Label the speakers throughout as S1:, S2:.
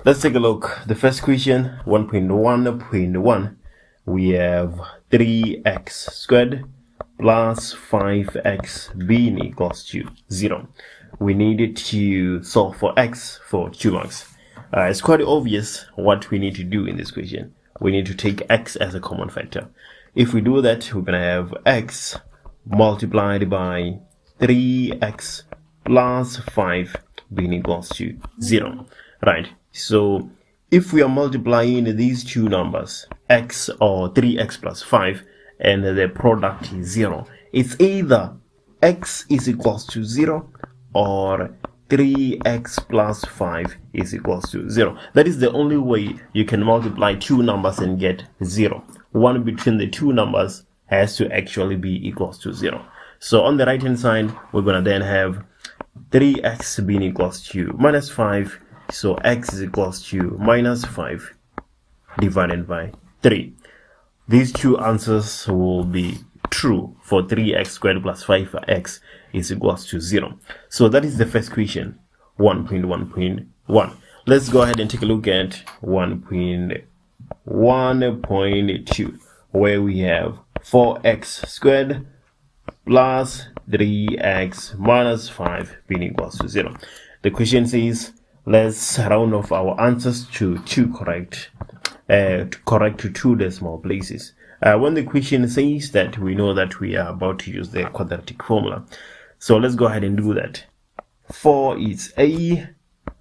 S1: Let's take a look. The first question, 1.1.1, we have 3x squared plus 5x being equals to 0. We needed to solve for x for 2 marks. It's quite obvious what we need to do in this question. We need to take x as a common factor. If we do that, we're going to have x multiplied by 3x plus 5 being equals to 0. Right. So if we are multiplying these two numbers, x or 3x plus 5, and the product is 0, it's either x is equals to 0 or 3x plus 5 is equals to 0. That is the only way you can multiply two numbers and get 0. One between the two numbers has to actually be equals to 0. So on the right hand side, we're going to then have 3x being equals to minus 5. So x is equals to minus 5 divided by 3. These two answers will be true for 3x squared plus 5x is equals to 0. So that is the first question, 1.1.1. Let's go ahead and take a look at 1.1.2, where we have 4x squared plus 3x minus 5 being equals to 0. The question says, let's round off our answers to correct to 2 decimal places. When the question says that, we know that we are about to use the quadratic formula. So let's go ahead and do that. 4 is A,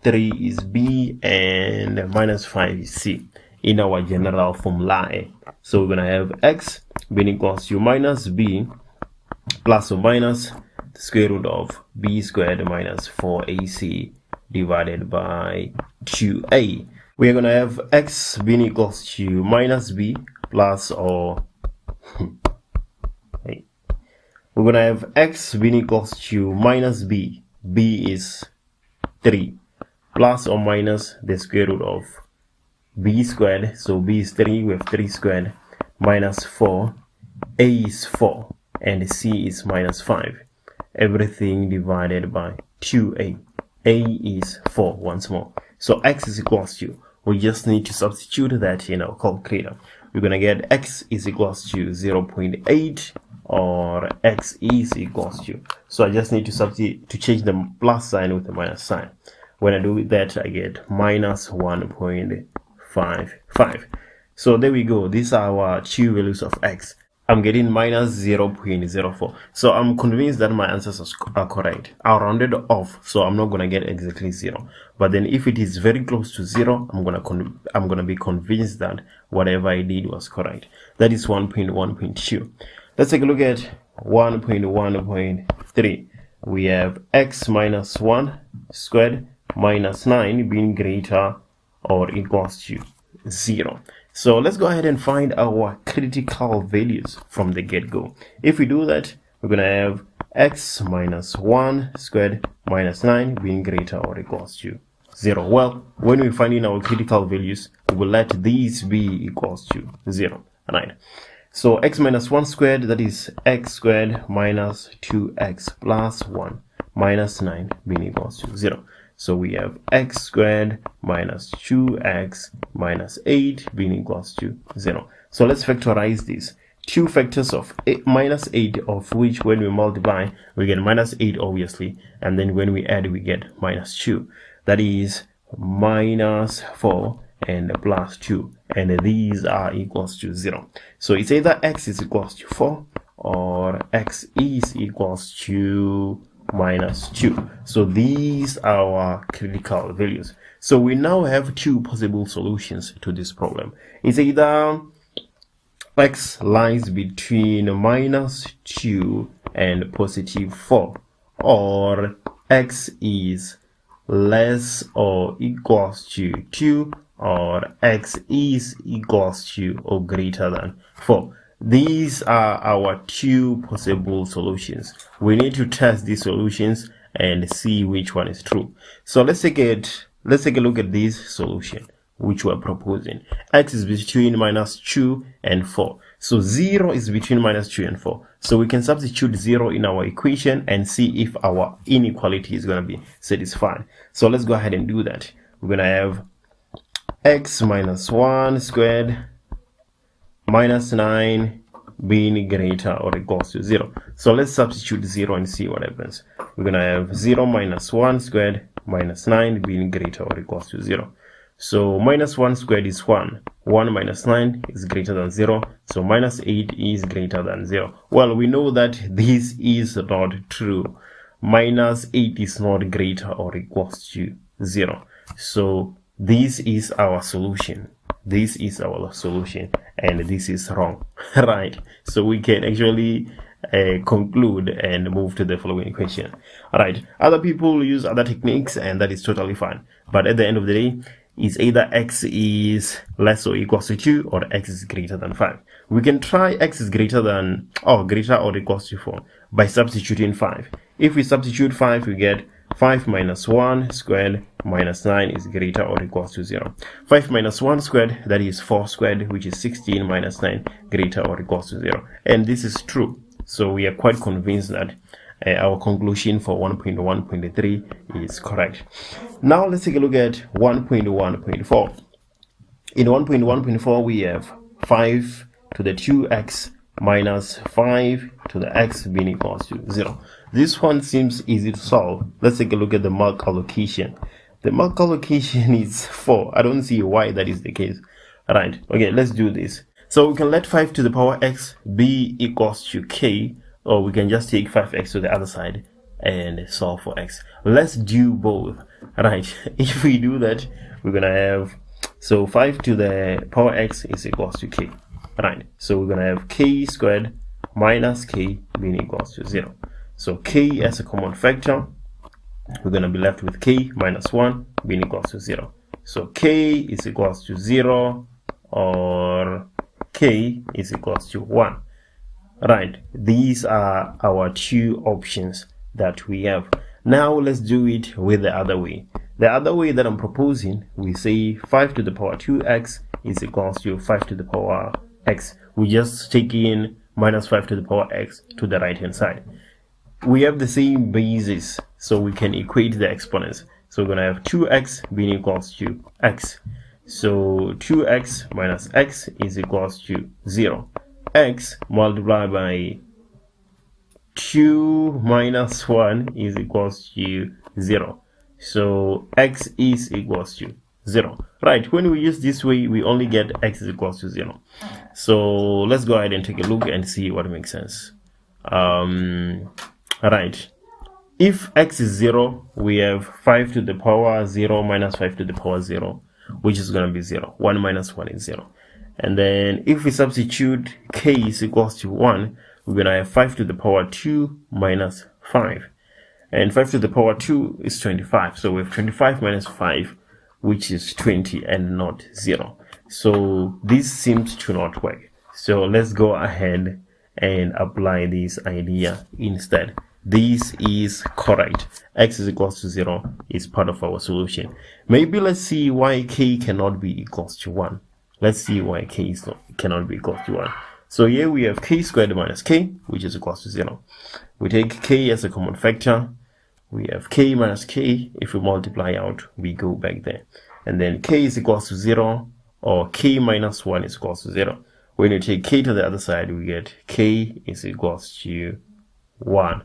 S1: 3 is B, and minus 5 is C in our general formula. So we're going to have x being equals to minus b plus or minus the square root of b squared minus 4ac divided by 2a. We are going to have x being equals to minus b plus or we're going to have x being equals to minus b. B is 3 plus or minus the square root of b squared. So b is 3, we have 3 squared minus 4. A is 4 and c is minus 5. Everything divided by 2a. A is 4 once more. So x is equals to, we just need to substitute that in our calculator. We're going to get x is equals to 0.8 or x is equals to. So I just need to substitute to change the plus sign with the minus sign. When I do that, I get minus 1.55. So there we go. These are our two values of x. I'm getting minus 0.04. So I'm convinced that my answers are correct. I'll round it off, so I'm not going to get exactly 0. But then if it is very close to 0, I'm gonna be convinced that whatever I did was correct. That is 1.1.2. Let's take a look at 1.1.3. We have x minus 1 squared minus 9 being greater or equals to 0. So let's go ahead and find our critical values from the get-go. If we do that, we're going to have x minus 1 squared minus 9 being greater or equals to 0. Well, when we find in our critical values, we will let these be equals to 0. Right. So x minus 1 squared, that is x squared minus 2x plus 1 minus 9 being equals to 0. So we have x squared minus 2x minus 8 being equals to 0. So let's factorize this. 2 factors of minus 8, of which when we multiply, we get minus 8 obviously. And then when we add, we get minus 2. That is minus 4 and plus 2. And these are equals to 0. So it's either x is equals to 4 or x is equals to minus 2. So these are our critical values. So we now have 2 possible solutions to this problem. It's either x lies between minus 2 and positive 4, or x is less or equals to 2, or x is equals to or greater than 4. These are our 2 possible solutions. We need to test these solutions and see which one is true. So let's take a look at this solution which we're proposing. X is between minus 2 and 4. So 0 is between minus 2 and 4. So we can substitute 0 in our equation and see if our inequality is going to be satisfied. So let's go ahead and do that. We're going to have x minus 1 squared minus 9 being greater or equals to 0. So let's substitute 0 and see what happens. We're going to have 0 minus 1 squared minus 9 being greater or equals to 0. So minus 1 squared is 1. 1 minus 9 is greater than 0. So minus 8 is greater than 0. Well, we know that this is not true. Minus 8 is not greater or equals to 0. So this is our solution. This is our solution, and this is wrong. Right? So we can actually conclude and move to the following question. Alright, other people use other techniques, and that is totally fine. But at the end of the day, is either x is less or equals to 2 or x is greater than 5. We can try x is greater or equals to 4 by substituting 5. If we substitute 5, we get 5 minus 1 squared minus 9 is greater or equals to 0. 5 minus 1 squared, that is 4 squared, which is 16 minus 9, greater or equals to 0. And this is true. So we are quite convinced that our conclusion for 1.1.3 is correct. Now let's take a look at 1.1.4. In 1.1.4, we have 5 to the 2x minus 5 to the x being equals to 0. This one seems easy to solve. Let's take a look at the mark allocation. The mark allocation is 4. I don't see why that is the case. Alright, okay, let's do this. So we can let 5 to the power x be equals to k, or we can just take 5x to the other side and solve for x. Let's do both. Right, if we do that, we're gonna have, so 5 to the power x is equals to k. Right, so we're gonna have k squared minus k being equals to 0. So k as a common factor, we're gonna be left with k minus 1 being equals to 0. So k is equals to 0 or k is equals to 1. Right, these are our two options that we have. Now let's do it with the other way. The other way that I'm proposing, we say 5 to the power 2x is equals to 5 to the power x. We just take in minus 5 to the power x to the right hand side. We have the same basis, so we can equate the exponents. So we're going to have 2x being equals to x. So 2x minus x is equals to 0. X multiplied by 2 minus 1 is equals to 0. So x is equals to 0. Right, when we use this way, we only get x is equals to 0. So let's go ahead and take a look and see what makes sense. Right, if x is 0, we have 5 to the power 0 minus 5 to the power 0, which is going to be 0. 1 minus 1 is 0. And then if we substitute k is equals to 1, we're going to have 5 to the power 2 minus 5. And 5 to the power 2 is 25. So we have 25 minus 5, which is 20 and not 0. So this seems to not work. So let's go ahead and apply this idea instead. This is correct. X is equals to 0 is part of our solution. Maybe let's see why k cannot be equals to 1. Let's see why k cannot be equals to 1. So here we have k squared minus k, which is equals to 0. We take k as a common factor. We have k minus k. If we multiply out, we go back there. And then k is equals to 0, or k minus 1 is equals to 0. When you take k to the other side, we get k is equals to 1.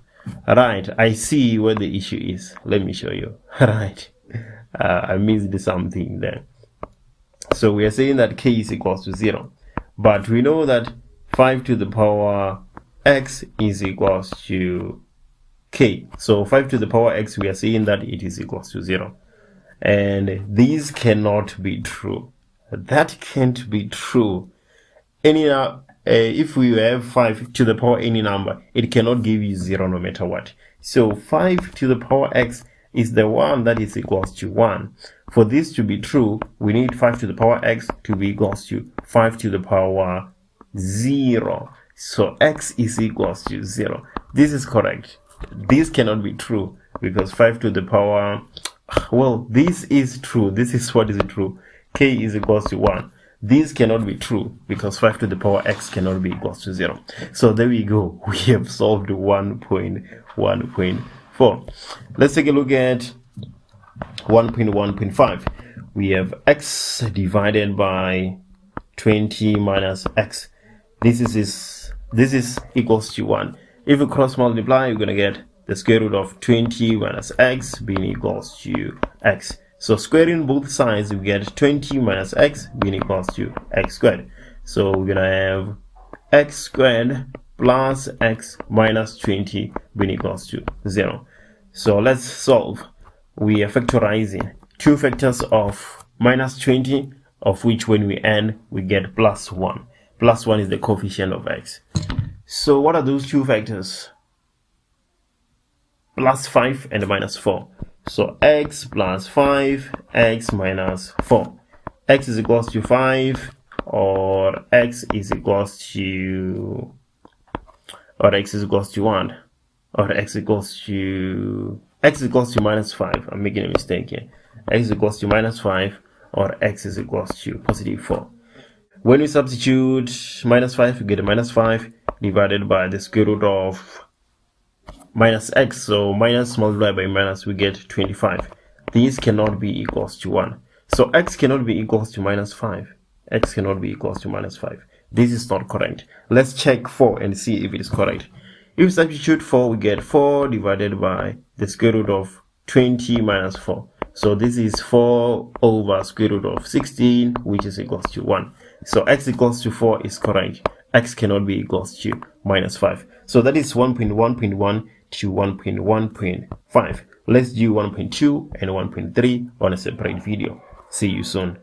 S1: Right, I see where the issue is. Let me show you. Right, I missed something there. So we are saying that k is equals to 0. But we know that 5 to the power x is equals to k. So 5 to the power x, we are saying that it is equals to 0. And these cannot be true. That can't be true. If we have 5 to the power any number, it cannot give you 0 no matter what. So 5 to the power x is the one that is equals to 1. For this to be true, we need 5 to the power x to be equals to 5 to the power 0. So x is equals to 0. This is correct. This cannot be true because 5 to the power, well, this is true. This is what is true. K is equals to 1. This cannot be true because 5 to the power x cannot be equals to 0. So there we go. We have solved 1.1.4. Let's take a look at 1.1.5. we have x divided by 20 minus x. This is equals to 1. If we cross multiply, we're going to get the square root of 20 minus x being equals to x. So squaring both sides, we get 20 minus x being equals to x squared. So we're going to have x squared plus x minus 20 being equals to 0. So let's solve. We are factorizing two factors of minus 20, of which when we end, we get plus 1. Plus 1 is the coefficient of x. So what are those two factors? Plus 5 and minus 4. So x plus 5, x minus 4. X is equals to 5, or x is equals to 1, or x equals to minus 5. I'm making a mistake here. X is equals to minus 5, or x is equals to positive 4. When we substitute minus 5, we get a minus 5 divided by the square root of minus x. So minus multiplied by minus, we get 25. These cannot be equals to 1. So x cannot be equals to minus 5. X cannot be equals to minus 5. This is not correct. Let's check 4 and see if it is correct. If we substitute 4, we get 4 divided by the square root of 20 minus 4. So this is 4 over square root of 16, which is equals to 1. So x equals to 4 is correct. X cannot be equals to minus 5. So that is 1.1.1 to 1.1.5. Let's do 1.2 and 1.3 on a separate video. See you soon.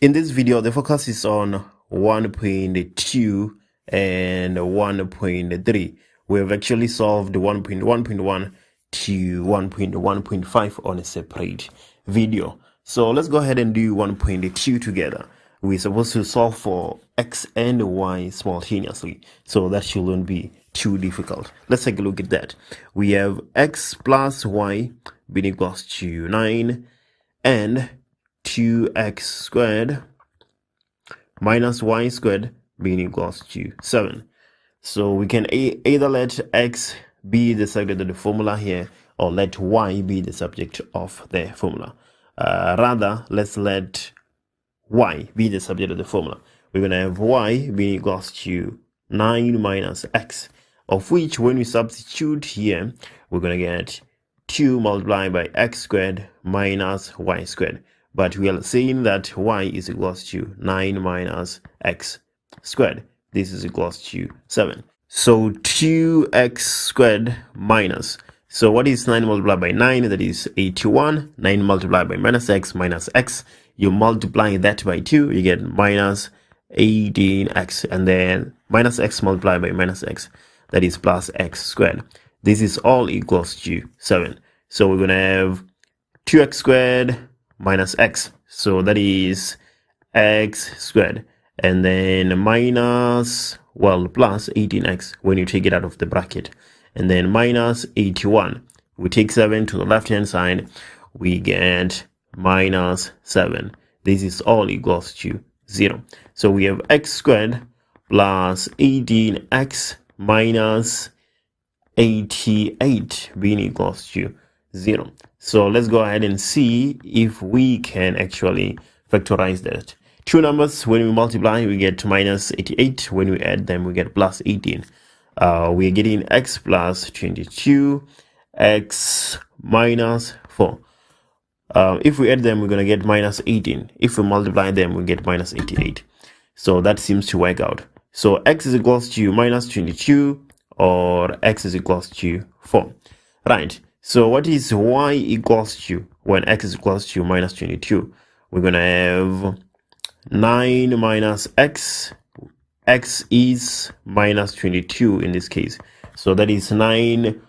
S1: In this video, the focus is on 1.2 and 1.3. We have actually solved 1.1.1 to 1.1.5 on a separate video. So let's go ahead and do 1.2 together. We're supposed to solve for x and y simultaneously, so that shouldn't be too difficult. Let's take a look at that. We have x plus y being equals to 9 and 2x squared minus y squared being equals to 7. So we can either let x be the subject of the formula here, or let y be the subject of the formula. Rather, let's let y be the subject of the formula. We're going to have y being equals to 9 minus x, of which when we substitute here, we're going to get 2 multiplied by x squared minus y squared. But we are saying that y is equals to 9 minus x squared. This is equals to 7. So 2x squared minus. So what is 9 multiplied by 9? That is 81. 9 multiplied by minus x. You multiply that by 2, you get minus 18x. And then minus x multiplied by minus x. That is plus x squared. This is all equals to 7. So we're going to have 2x squared minus x. So that is x squared. And then minus, well, plus 18x when you take it out of the bracket. And then minus 81. We take 7 to the left hand side. We get minus 7. This is all equals to 0. So we have x squared plus 18x minus 88 being equals to 0. So let's go ahead and see if we can actually factorize that. Two numbers, when we multiply, we get minus 88. When we add them, we get plus 18. We are getting x plus 22, x minus 4. If we add them, we're going to get minus 18. If we multiply them, we get minus 88. So that seems to work out. So x is equals to minus 22, or x is equals to 4. Right. So what is y equals to when x is equals to minus 22? We're going to have 9 minus x. X is minus 22 in this case. So that is 9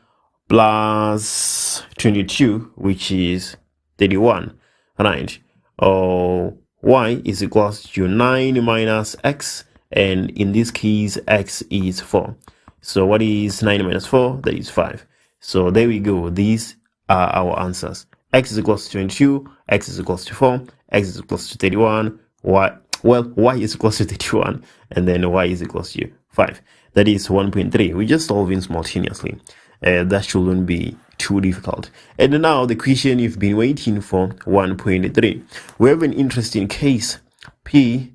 S1: plus 22, which is 31. Right. Y is equals to 9 minus x. And in this case, x is 4. So what is 9 minus 4? That is 5. So there we go. These are our answers. X is equals to 22. X is equals to 4. X is equals to 31. Y is equals to 31, and then y is equals to 5. That is 1.3. We're just solving simultaneously. That shouldn't be too difficult. And now the question you've been waiting for, 1.3. We have an interesting case. P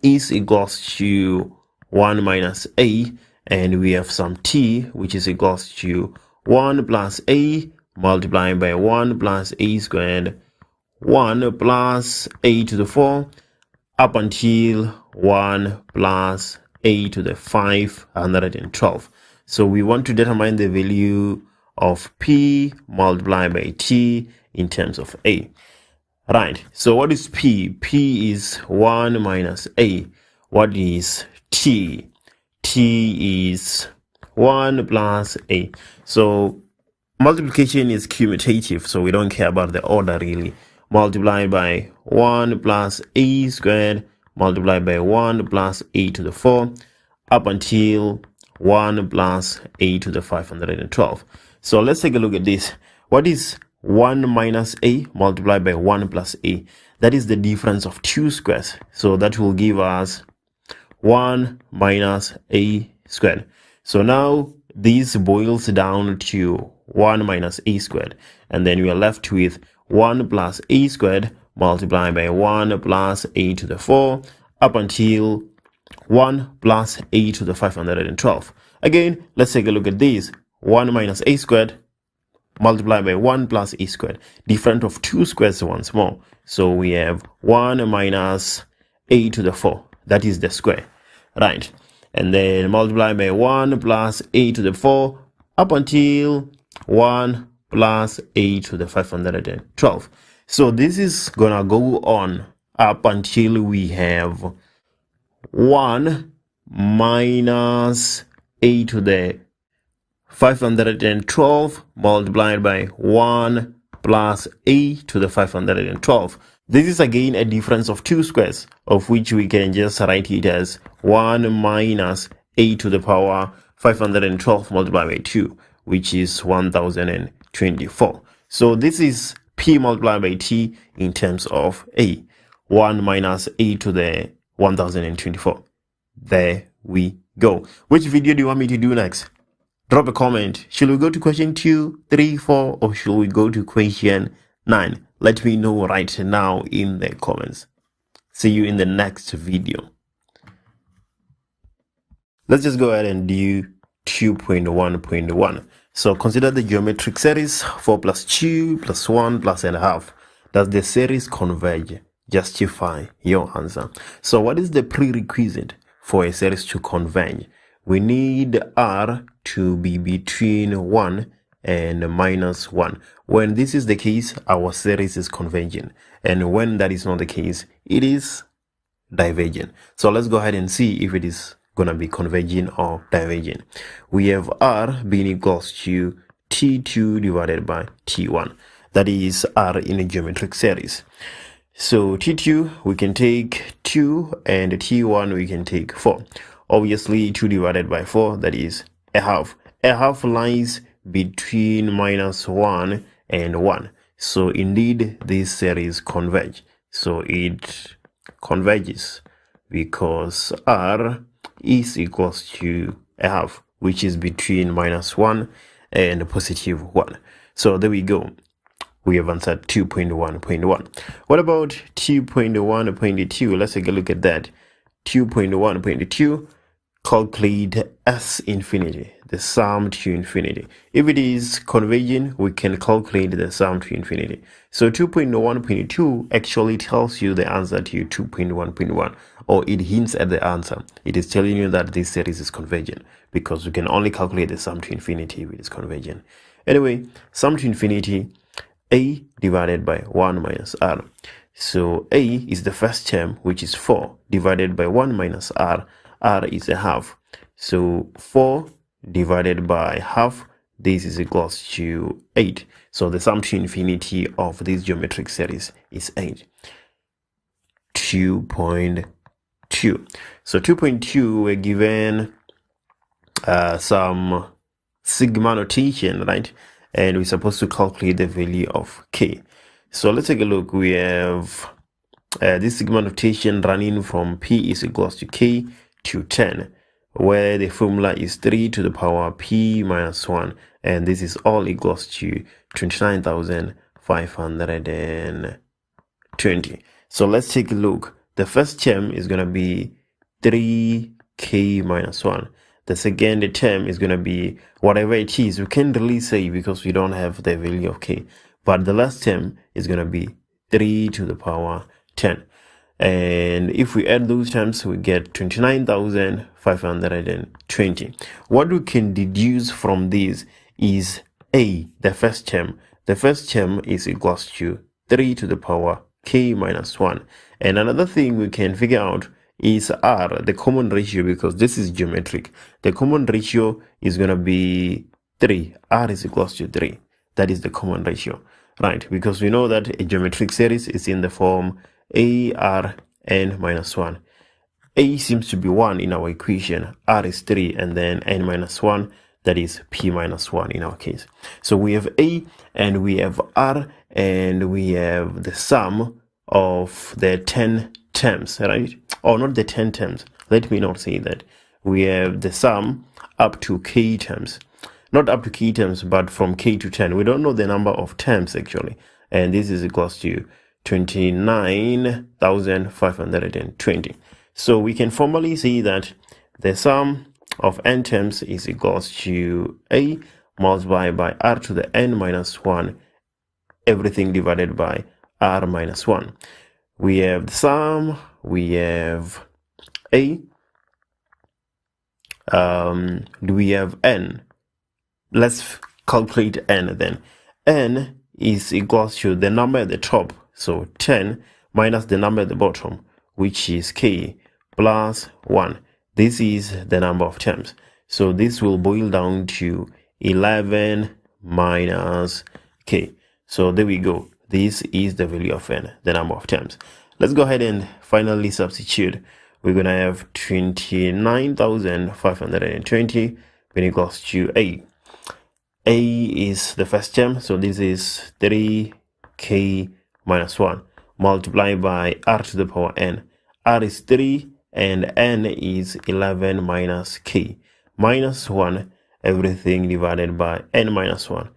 S1: is equals to 1 minus a, and we have some t which is equals to 1 plus a multiplied by 1 plus a squared, 1 plus a to the 4 up until 1 plus a to the 512. So we want to determine the value of p multiplied by t in terms of a. Right, so what is p? P is 1 minus a. What is t? T is 1 plus a. So multiplication is commutative, so we don't care about the order really. Multiplied by 1 plus a squared multiplied by 1 plus a to the 4 up until 1 plus a to the 512. So let's take a look at this. What is 1 minus a multiplied by 1 plus a? That is the difference of two squares. So that will give us 1 minus a squared. So now this boils down to 1 minus a squared. And then we are left with 1 plus a squared multiplied by 1 plus a to the 4 up until 1 plus a to the 512. Again, let's take a look at this. 1 minus a squared multiplied by 1 plus a squared, different of two squares once more. So we have 1 minus a to the 4, that is the square, right? And then multiply by 1 plus a to the 4 up until 1 plus a to the 512. So this is gonna go on up until we have 1 minus a to the 512 multiplied by 1 plus a to the 512. This is again a difference of two squares, of which we can just write it as 1 minus a to the power 512 multiplied by 2, which is 1024. So this is p multiplied by t in terms of a. 1 minus a to the 1024. There we go. Which video do you want me to do next? Drop a comment. Should we go to question 2, 3, 4, or should we go to question 9? Let me know right now in the comments. See you in the next video. Let's just go ahead and do 2.1.1. So consider the geometric series 4 plus 2 plus 1 plus and a half. Does the series converge? Justify your answer. So what is the prerequisite for a series to converge? We need r to be between 1 and minus 1. When this is the case, our series is converging. And when that is not the case, it is divergent. So let's go ahead and see if it is going to be converging or diverging. We have r being equals to t2 divided by t1. That is r in a geometric series. So t2 we can take 2 and t1 we can take 4. Obviously 2 divided by 4, that is a half. A half lies between minus 1 and 1. So indeed this series converge. So it converges because r is equals to a half, which is between minus 1 and positive 1. So there we go. We have answered 2.1.1. What about 2.1.2? Let's take a look at that. 2.1.2, calculate S infinity, the sum to infinity. If it is converging, we can calculate the sum to infinity. So 2.1.2 actually tells you the answer to 2.1.1, or it hints at the answer. It is telling you that this series is convergent because we can only calculate the sum to infinity if it is convergent. Anyway, sum to infinity, a divided by 1 minus r. So a is the first term, which is 4, divided by 1 minus r. R is a half. So 4 divided by half, this is equals to 8. So the sum to infinity of this geometric series is 8. 2.2. So 2.2, we're given some sigma notation, right? And we're supposed to calculate the value of k. So let's take a look. We have this sigma notation running from p is equals to k to 10. where the formula is 3 to the power p minus 1, and this is all equals to 29,520. So let's take a look. The first term is going to be 3k minus 1. The second term is going to be whatever it is. We can't really say because we don't have the value of k. But the last term is going to be 3 to the power 10. And if we add those terms, we get 29,520. What we can deduce from this is A, the first term. The first term is equals to 3 to the power k minus 1. And another thing we can figure out is R, the common ratio, because this is geometric. The common ratio is going to be 3. R is equals to 3. That is the common ratio, right? Because we know that a geometric series is in the form a r n minus 1. A seems to be 1 in our equation, r is 3, and then n minus 1, that is p minus 1 in our case. So we have a and we have r, and we have the sum of the 10 terms, right? Or not the 10 terms, let me not say that. We have the sum up to k terms. Not up to k terms, but from k to 10. We don't know the number of terms actually, and this is equals to 29,520. So we can formally say that the sum of n terms is equals to a multiplied by r to the n minus 1, everything divided by r minus 1. We have the sum, we have a, do we have n? Let's calculate n then. N is equals to the number at the top, so 10 minus the number at the bottom, which is k, plus 1. This is the number of terms. So this will boil down to 11 minus k. So there we go. This is the value of n, the number of terms. Let's go ahead and finally substitute. We're going to have 29,520 being equals to a. A is the first term, so this is 3k minus 1 multiplied by r to the power n. R is 3 and n is 11 minus k. Minus 1, everything divided by n minus 1.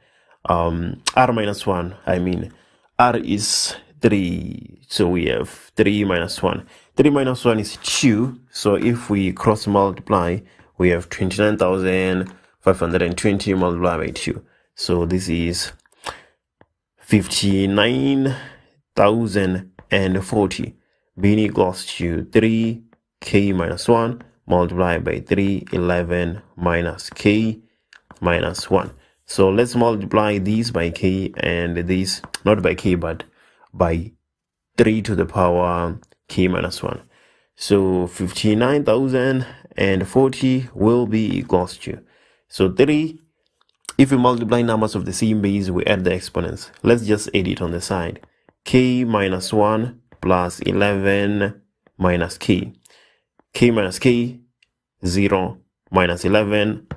S1: R minus 1, I mean, r is 3, so we have 3 minus 1. 3 minus 1 is 2, so if we cross multiply, we have 29,520 multiplied by 2. So this is 59,040 being equals to 3k minus 1 multiplied by 311 minus k minus 1. So let's multiply these by k and this, not by k, but by 3 to the power k minus 1. So 59,040 will be equals to, so 3, if we multiply numbers of the same base, we add the exponents. Let's just add it on the side. K minus 1 plus 11 minus k. K minus k, 0 minus 11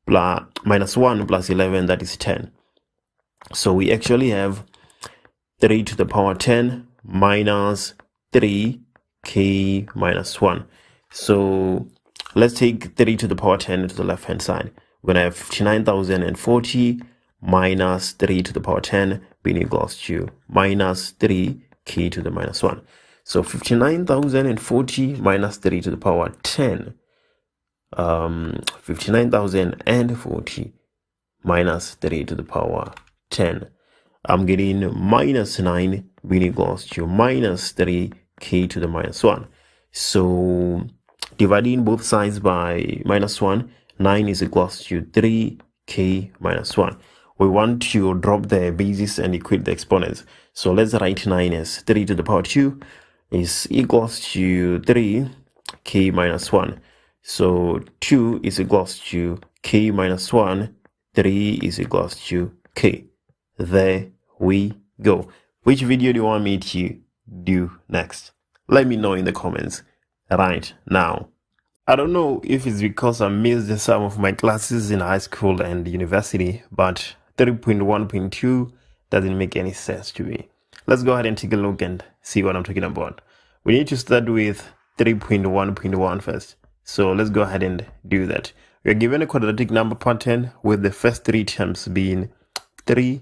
S1: plus minus 1 plus 11, that is 10. So we actually have 3 to the power 10 minus 3k minus 1. So let's take 3 to the power 10 to the left hand side. We're going to have 59,040 minus 3 to the power 10 being equals to minus 3k to the minus 1. So 59,040 minus 3 to the power 10. 59,040 minus 3 to the power 10. I'm getting minus 9 being equals to minus 3k to the minus 1. So dividing both sides by minus 1, 9 is equals to 3k minus 1. We want to drop the bases and equate the exponents. So let's write 9 as 3 to the power 2 is equals to 3k minus 1. So 2 is equals to k minus 1. 3 is equals to k. There we go. Which video do you want me to do next? Let me know in the comments right now. I don't know if it's because I missed some of my classes in high school and university, but 3.1.2 doesn't make any sense to me. Let's go ahead and take a look and see what I'm talking about. We need to start with 3.1.1 first. So let's go ahead and do that. We are given a quadratic number pattern with the first three terms being 3,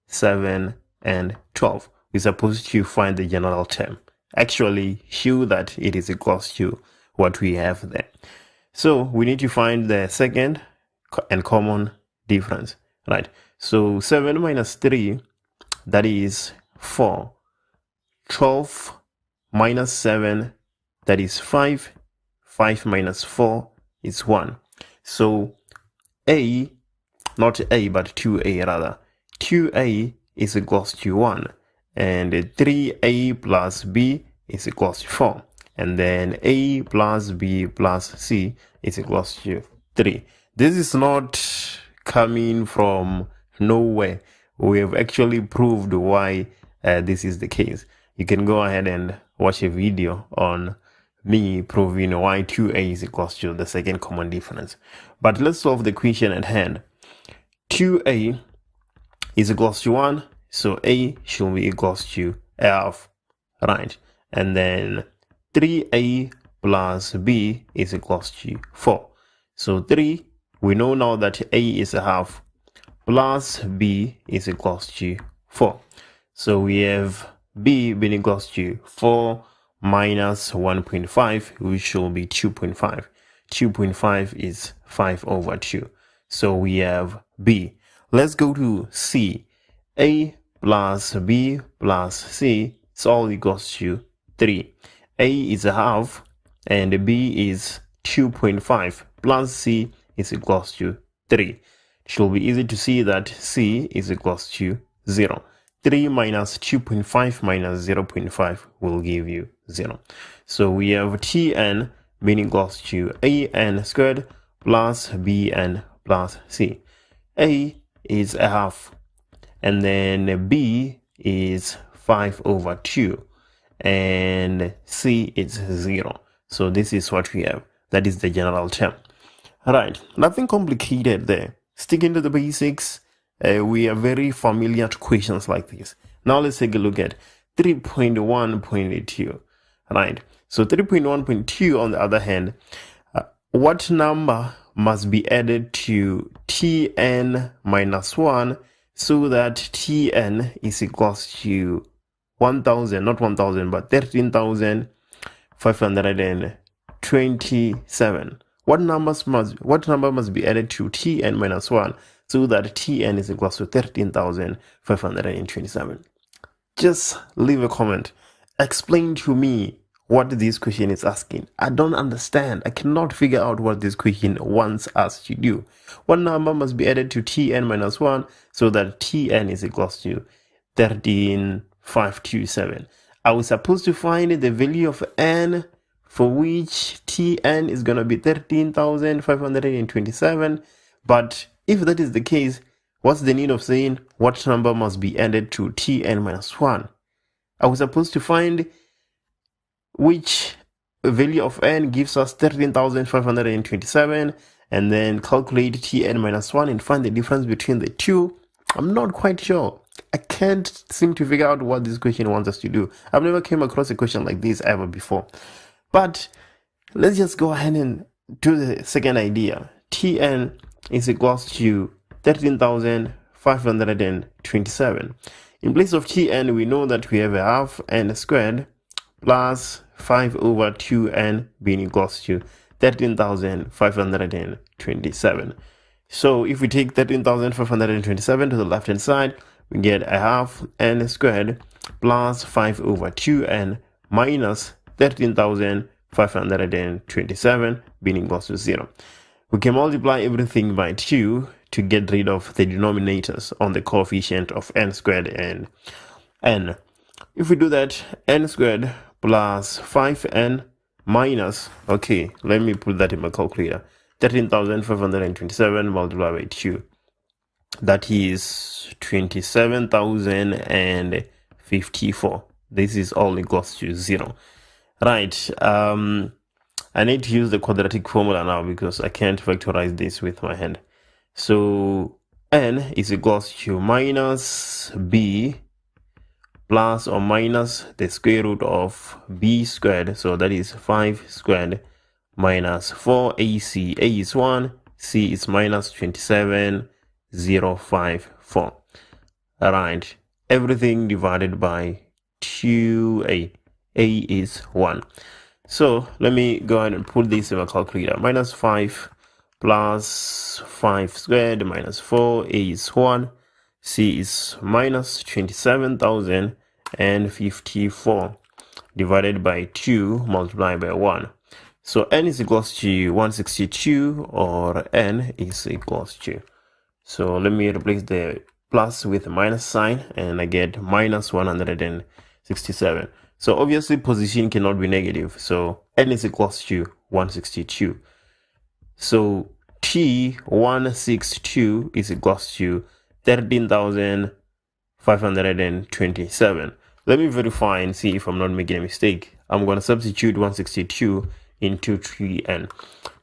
S1: 7, and 12. We're supposed to find the general term. Actually, show that it is equals to what we have there. So we need to find the second and common difference, right? So 7 minus 3, that is 4. 12 minus 7, that is 5. 5 minus 4 is 1. So a, not a, but 2a rather. 2a is equals to 1. And 3a plus b is equals to 4. And then a plus b plus c is equals to 3. This is not coming from nowhere. We have actually proved why this is the case. You can go ahead and watch a video on me proving why 2a is equals to the second common difference. But let's solve the question at hand. 2a is equals to 1, so a should be equals to half, right? And then 3a plus b is equals to 4. So 3, we know now that a is a half, plus b is equals to 4. So we have b being equals to 4 minus 1.5, which will be 2.5. 2.5 is 5 over 2. So we have b. Let's go to c. A plus b plus c is all equals to 3. A is a half and b is 2.5 plus c is equals to 3. It should be easy to see that c is equals to 0. 3 minus 2.5 minus 0.5 will give you 0. So we have tn being equals to an squared plus bn plus c. A is a half, and then b is 5 over 2, and c is 0. So this is what we have. That is the general term. Alright, nothing complicated there. Sticking to the basics, we are very familiar to questions like this. Now let's take a look at 3.1.2. Right, so 3.1.2 on the other hand, what number must be added to tn minus 1 so that tn is equals to 1,000, not 1,000, but 13,527. What number must be added to tn minus 1 so that tn is equals to 13,527? Just leave a comment. Explain to me what this question is asking. I don't understand. I cannot figure out what this question wants us to do. What number must be added to tn minus 1 so that tn is equals to 13,527? I was supposed to find the value of n for which tn is going to be 13,527. But if that is the case, what's the need of saying what number must be added to tn minus 1? I was supposed to find which value of n gives us 13,527 and then calculate tn minus 1 and find the difference between the two. I'm not quite sure. I can't seem to figure out what this question wants us to do. I've never came across a question like this ever before. But let's just go ahead and do the second idea. Tn is equals to 13,527. In place of tn, we know that we have a half n squared plus 5 over 2n being equals to 13,527. So if we take 13,527 to the left hand side, we get a half n squared plus 5 over 2n minus 13,527 being equals to 0. We can multiply everything by 2 to get rid of the denominators on the coefficient of n squared and n. If we do that, n squared plus 5n minus, okay, let me put that in my calculator, 13,527 multiplied by 2. That is 27,054. This is all equals to 0. Right, I need to use the quadratic formula now because I can't factorize this with my hand. So n is equals to minus b plus or minus the square root of b squared, so that is 5 squared minus 4 AC. A is 1, C is minus 27,054. All right, everything divided by 2A. A is 1. So let me go ahead and put this in my calculator. Minus 5 plus 5 squared minus 4. A is 1. C is minus 27,054 divided by 2 multiplied by 1. So n is equals to 162, or n is equals to. So let me replace the plus with a minus sign, and I get minus 167. So obviously position cannot be negative. So n is equals to 162. So T162 is equals to 13,527. Let me verify and see if I'm not making a mistake. I'm going to substitute 162 into 3n.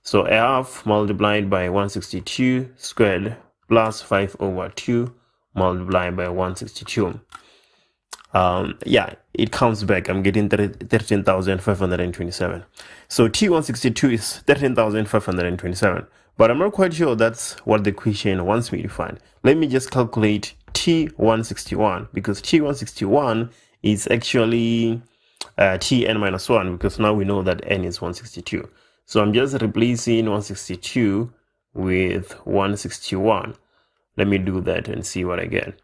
S1: So a half multiplied by 162 squared plus 5 over 2 multiplied by 162. Yeah, it comes back. I'm getting 13,527. So T162 is 13,527. But I'm not quite sure that's what the question wants me to find. Let me just calculate T161, because T161 is actually Tn minus 1, because now we know that n is 162. So I'm just replacing 162 with 161. Let me do that and see what I get.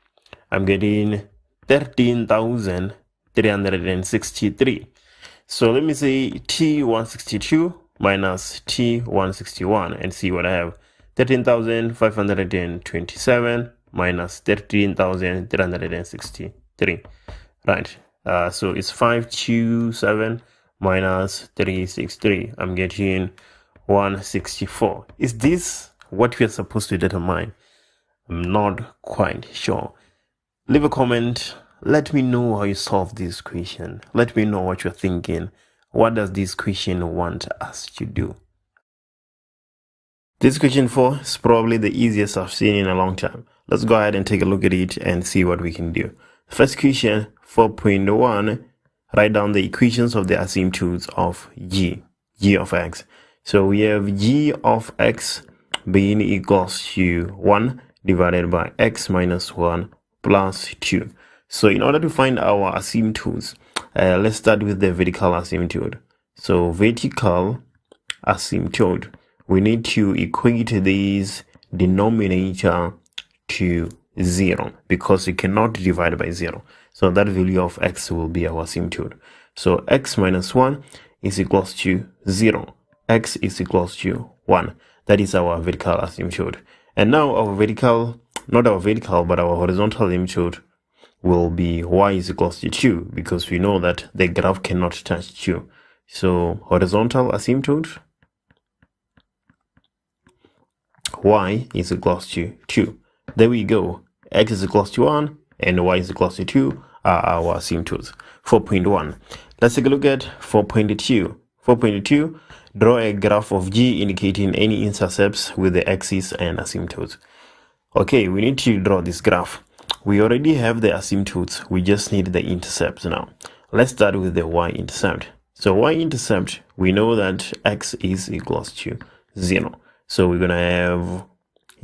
S1: I'm getting 13,363. So let me say T162 minus T161 and see what I have. 13,527 minus 13,363. Right. So it's 527 minus 363. I'm getting 164. Is this what we are supposed to determine? I'm not quite sure. Leave a comment. Let me know how you solve this question. Let me know what you're thinking. What does this question want us to do? This question 4 is probably the easiest I've seen in a long time. Let's go ahead and take a look at it and see what we can do. First question, 4.1, write down the equations of the asymptotes of g of x. So we have g of x being equals to 1 divided by x minus 1 plus 2. So in order to find our asymptotes, let's start with the vertical asymptote. So vertical asymptote, we need to equate this denominator to 0, because we cannot divide by 0. So that value of x will be our asymptote. So x minus 1 is equals to 0. X is equals to 1. That is our vertical asymptote. And now our vertical, not our vertical, but our horizontal asymptote will be y is equals to 2, because we know that the graph cannot touch 2. So horizontal asymptote, y is equals to 2. There we go. X is equals to 1 and y is equals to 2 are our asymptotes. 4.1. Let's take a look at 4.2. 4.2, draw a graph of g indicating any intercepts with the axis and asymptotes. Okay, we need to draw this graph. We already have the asymptotes, we just need the intercepts now. Let's start with the y-intercept. So y-intercept, we know that x is equals to 0. So we're going to have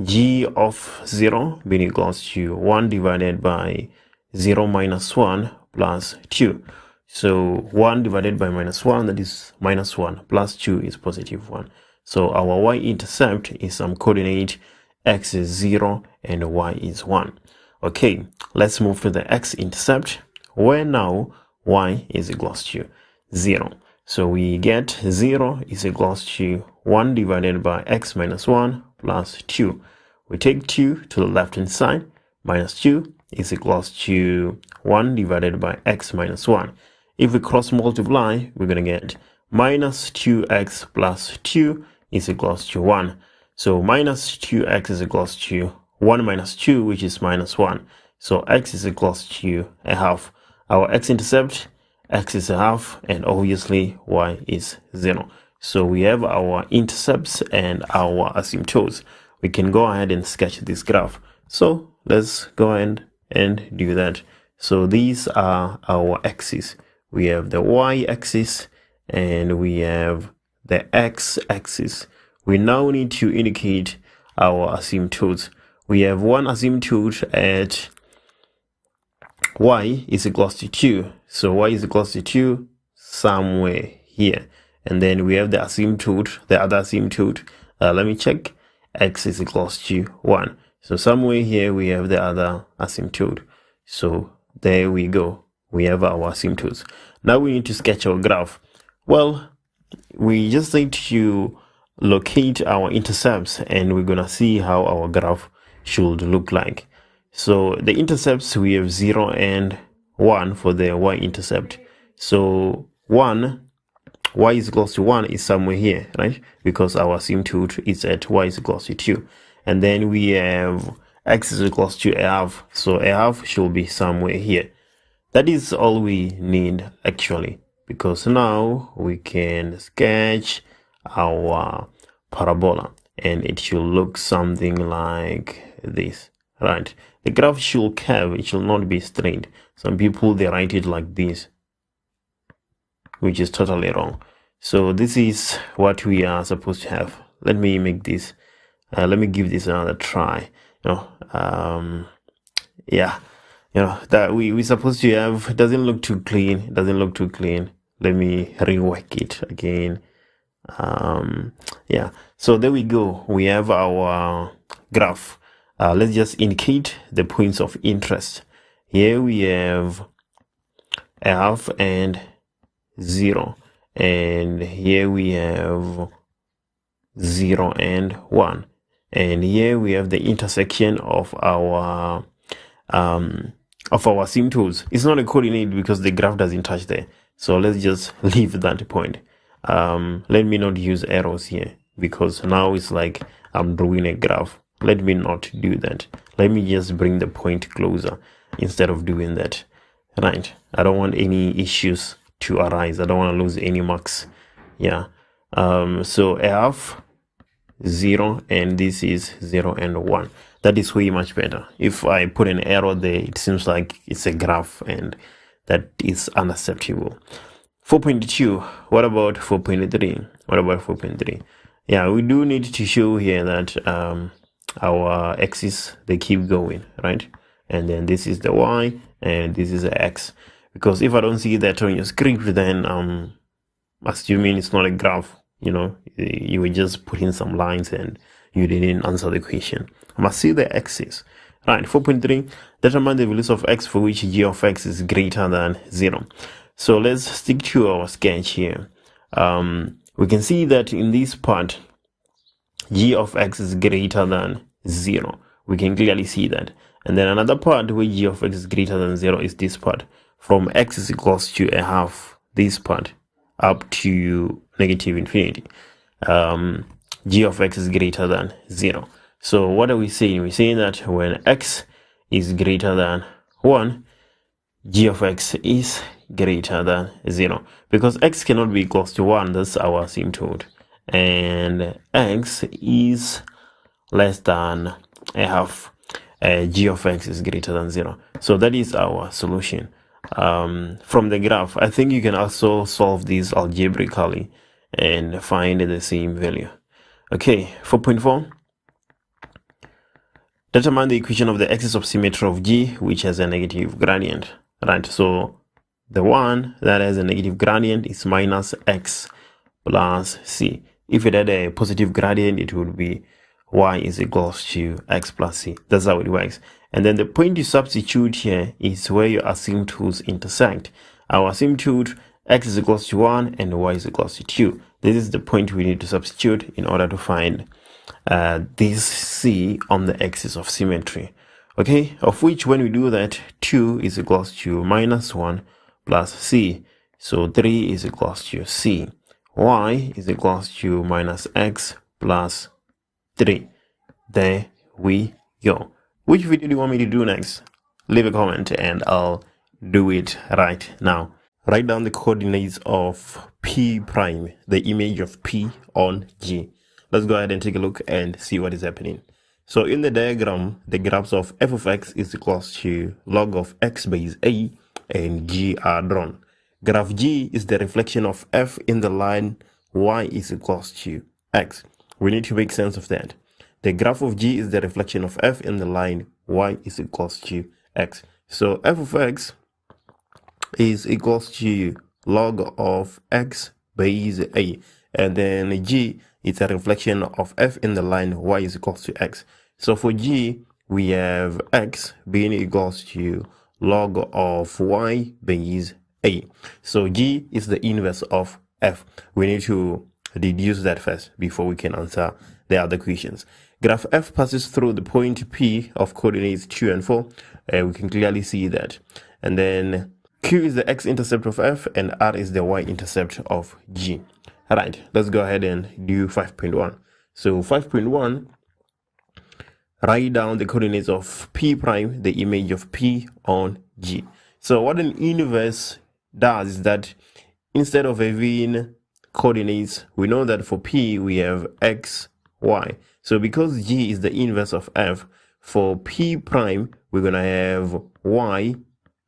S1: g of 0 being equals to 1 divided by 0 minus 1 plus 2. So 1 divided by minus 1, that is minus 1, plus 2 is positive 1. So our y-intercept is some coordinate, x is 0 and y is 1. Okay, let's move to the x-intercept, where now y is equals to 0. So we get 0 is equals to 1 divided by x minus 1 plus 2. We take 2 to the left hand side, minus 2 is equals to 1 divided by x minus 1. If we cross multiply, we're going to get minus 2x plus 2 is equals to 1. So minus 2x is equals to 1 minus 2, which is minus 1. So x is equals to a half. Our x-intercept, x is a half, and obviously y is 0. So we have our intercepts and our asymptotes. We can go ahead and sketch this graph. So let's go ahead and do that. So these are our axes. We have the y-axis and we have the x-axis. We now need to indicate our asymptotes. We have one asymptote at y is equals to 2. So y is equals to 2 somewhere here. And then we have the asymptote, the other asymptote. Let me check. X is equals to 1. So somewhere here we have the other asymptote. So there we go. We have our asymptotes. Now we need to sketch our graph. Well, we just need to locate our intercepts, and we're gonna see how our graph should look like. So the intercepts, we have 0 and 1 for the y-intercept. So 1, y is equals to 1 is somewhere here, right? Because our asymptote is at y is equals to 2. And then we have x is equals to a half. So a half should be somewhere here. That is all we need actually, because now we can sketch our parabola and it should look something like this, right? The graph should curve, it should not be straight. Some people, they write it like this, which is totally wrong. So this is what we are supposed to have. Let me make this, let me give this another try. Yeah, that we're supposed to have. It doesn't look too clean. It doesn't look too clean. Let me rework it again. Yeah, so there we go. We have our graph. Let's just indicate the points of interest. Here we have a half and 0, and here we have 0 and 1, and here we have the intersection of our asymptotes. It's not a coordinate because the graph doesn't touch there, so let's just leave that point. Let me not use arrows here, because now it's like I'm drawing a graph. Let me not do that. Let me just bring the point closer instead of doing that, right? I don't want any issues to arise. I don't want to lose any marks. Yeah. So a half, 0, and this is 0 and 1. That is way much better. If I put an arrow there, it seems like it's a graph, and that is unacceptable. 4.2. What about 4.3? What about 4.3? Yeah, we do need to show here that our x's, they keep going, right? And then this is the y, and this is the x. Because if I don't see that on your script, then assuming it's not a graph, you were just putting some lines and you didn't answer the question. I must see the x's. Right, 4.3, determine the values of x for which g of x is greater than 0. So let's stick to our sketch here. We can see that in this part, g of x is greater than 0. We can clearly see that. And then another part where g of x is greater than 0 is this part. From x is equals to a half, this part, up to negative infinity. G of x is greater than 0. So what are we saying? We're saying that when x is greater than 1, g of x is greater than 0. Because x cannot be equals to 1, that's our asymptote. And x is less than a half. G of x is greater than 0. So that is our solution. From the graph, I think you can also solve this algebraically and find the same value. Okay, 4.4. Determine the equation of the axis of symmetry of G, which has a negative gradient. Right, so the one that has a negative gradient is minus x plus c. If it had a positive gradient, it would be y is equals to x plus c. That's how it works. And then the point you substitute here is where your asymptotes intersect. Our asymptote, x is equals to 1 and y is equals to 2. This is the point we need to substitute in order to find this c on the axis of symmetry. Okay, of which when we do that, 2 is equals to minus 1 plus c. So 3 is equals to c. Y is equals to minus x plus 3. There we go. Which video do you want me to do next? Leave a comment and I'll do it right now. Write down the coordinates of P prime, the image of P on G. Let's go ahead and take a look and see what is happening. So in the diagram, the graphs of f of x is equals to log of x base a and g are drawn. Graph G is the reflection of f in the line y is equals to x. We need to make sense of that. The graph of g is the reflection of f in the line y is equals to x. So f of x is equals to log of x base a, and then g is a reflection of f in the line y is equals to x. So for g, we have x being equals to log of y base a. So g is the inverse of f. We need to deduce that first before we can answer the other questions. Graph f passes through the point P of coordinates 2 and 4. We can clearly see that. And then Q is the x-intercept of f and r is the y-intercept of g. All right, let's go ahead and do 5.1. So 5.1, write down the coordinates of P prime, the image of P on G. So what an inverse does is that instead of having coordinates, we know that for P we have x, y. So because G is the inverse of f, for P prime, we're going to have y,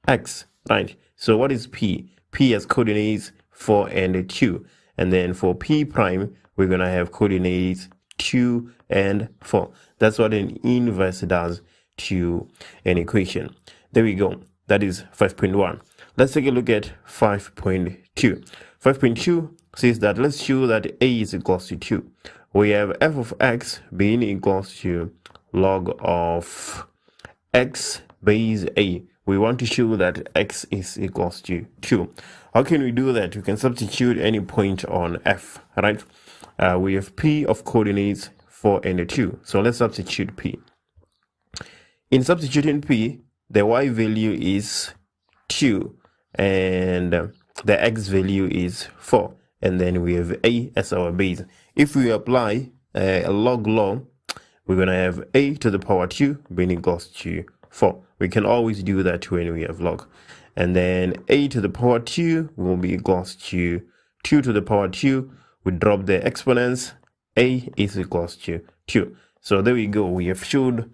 S1: x, right? So what is P? P has coordinates 4 and 2. And then for P prime, we're going to have coordinates 2 and 4. That's what an inverse does to an equation. There we go. That is 5.1. Let's take a look at 5.2. 5.2 says that let's show that a is equals to 2. We have f of x being equals to log of x base a. We want to show that x is equals to 2. How can we do that? We can substitute any point on f, right? We have p of coordinates 4 and 2. So let's substitute p. In substituting p, the y value is 2 and the x value is 4. And then we have a as our base. If we apply a log law, we're going to have a to the power 2 being equals to 4. We can always do that when we have log. And then a to the power 2 will be equals to 2 to the power 2. We drop the exponents. A is equals to 2. So there we go. We have showed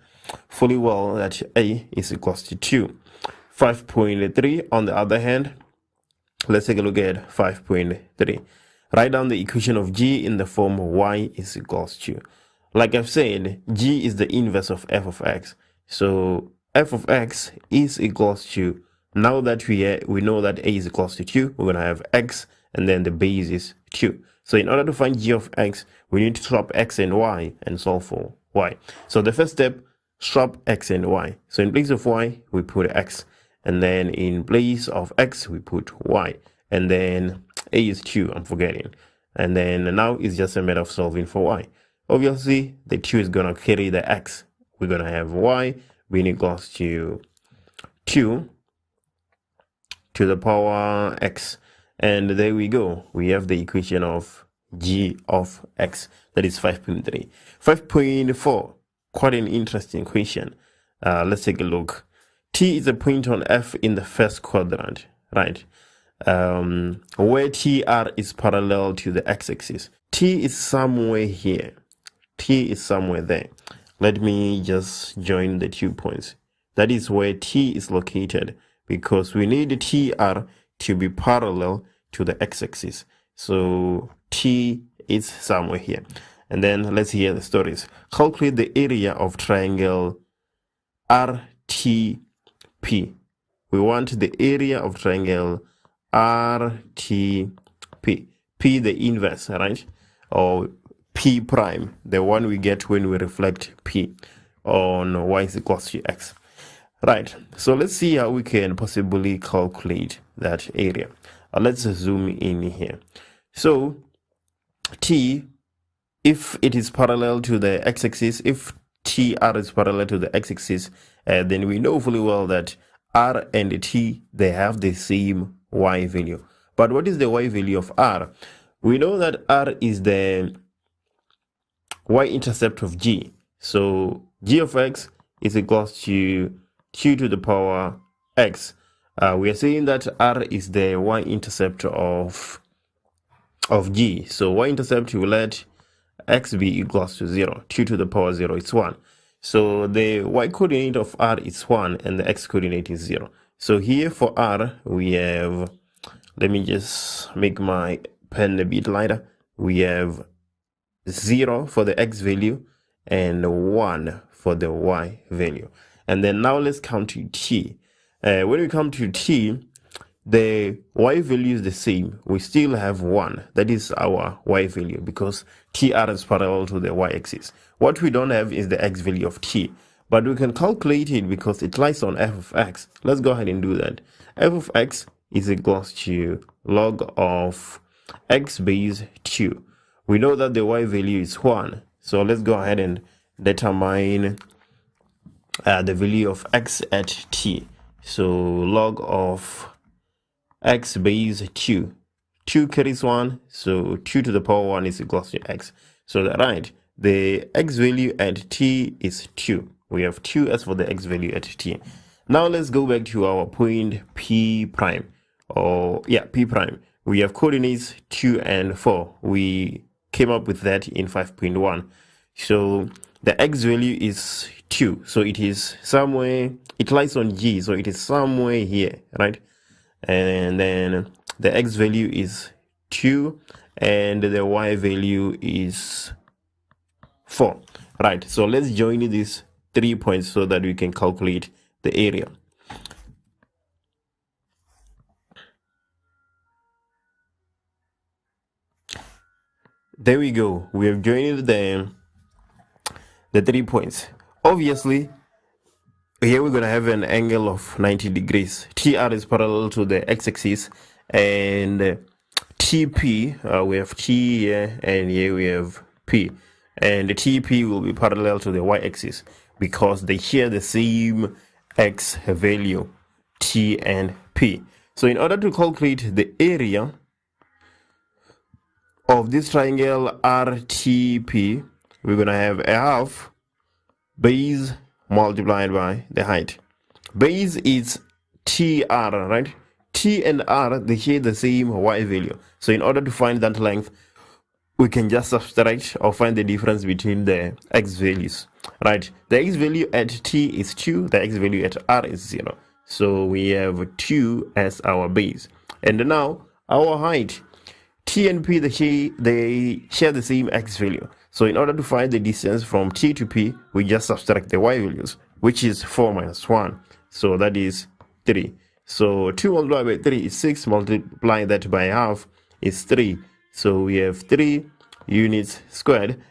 S1: fully well that a is equals to 2. 5.3 on the other hand, let's take a look at 5.3. Write down the equation of g in the form y is equals to. Like I've said, g is the inverse of f of x. So f of x is equals to, now that we know that a is equals to 2, we're going to have x and then the base is 2. So in order to find g of x, we need to swap x and y and solve for y. So the first step, swap x and y. So in place of y, we put x. And then in place of x, we put y. And then a is 2, I'm forgetting. And then now it's just a matter of solving for y. Obviously, the 2 is going to carry the x. We're going to have y being equals to 2 to the power x. And there we go. We have the equation of g of x. That is 5.3. 5.4, quite an interesting equation. Let's take a look. T is a point on f in the first quadrant, right? Where TR is parallel to the x-axis. T is somewhere here. T is somewhere there. Let me just join the 2 points. That is where T is located, because we need TR to be parallel to the x-axis. So T is somewhere here. And then let's hear the stories. Calculate the area of triangle RTP. We want the area of triangle RTP. P the inverse, right? Or P prime, the one we get when we reflect P on y is equals to x. Right, so let's see how we can possibly calculate that area. Let's zoom in here. So T, if it is parallel to the x-axis, if TR is parallel to the x-axis, then we know fully well that R and T, they have the same y value. But what is the y value of R? We know that R is the y-intercept of G. So G of x is equals to 2 to the power x. We are saying that R is the y-intercept of G. So y-intercept, will let x be equals to 0. 2 to the power 0 is 1. So the y-coordinate of R is 1 and the x-coordinate is 0. So here for R, we have, let me just make my pen a bit lighter. we have 0 for the x value and 1 for the y value. And then now let's come to t. When we come to t, the y value is the same. We still have 1. That is our y value because tr is parallel to the y-axis. What we don't have is the x value of t, but we can calculate it because it lies on f of x. Let's go ahead and do that. F of x is equals to log of x base 2. We know that the y value is 1. So let's go ahead and determine the value of x at t. So log of x base 2. 2 carries 1, so 2 to the power 1 is equals to x. So that right, the x value at t is 2. We have 2 as for the x value at t. Now let's go back to our point p prime. P prime. We have coordinates 2 and 4. We came up with that in 5.1. So the x value is 2. So it is somewhere, it lies on G. So it is somewhere here, right? And then the x value is 2 and the y value is 4. Right. So let's join these 3 points so that we can calculate the area. There we go. We have joined the 3 points. Obviously, here we're going to have an angle of 90 degrees. TR is parallel to the x-axis, and TP, we have T here, and here we have P. And the TP will be parallel to the y-axis because they share the same x value, T and P. So in order to calculate the area of this triangle RTP, we're going to have a half base multiplied by the height. Base is TR, right? T and R, they share the same y value. So in order to find that length, we can just subtract or find the difference between the x values, right? The x value at T is 2, the x value at R is 0. So we have 2 as our base. And now our height, T and P, they share the same x value. So in order to find the distance from T to P, we just subtract the y values, which is 4 minus 1. So that is 3. So 2 multiplied by 3 is 6. Multiplying that by half is 3. So we have 3 units squared.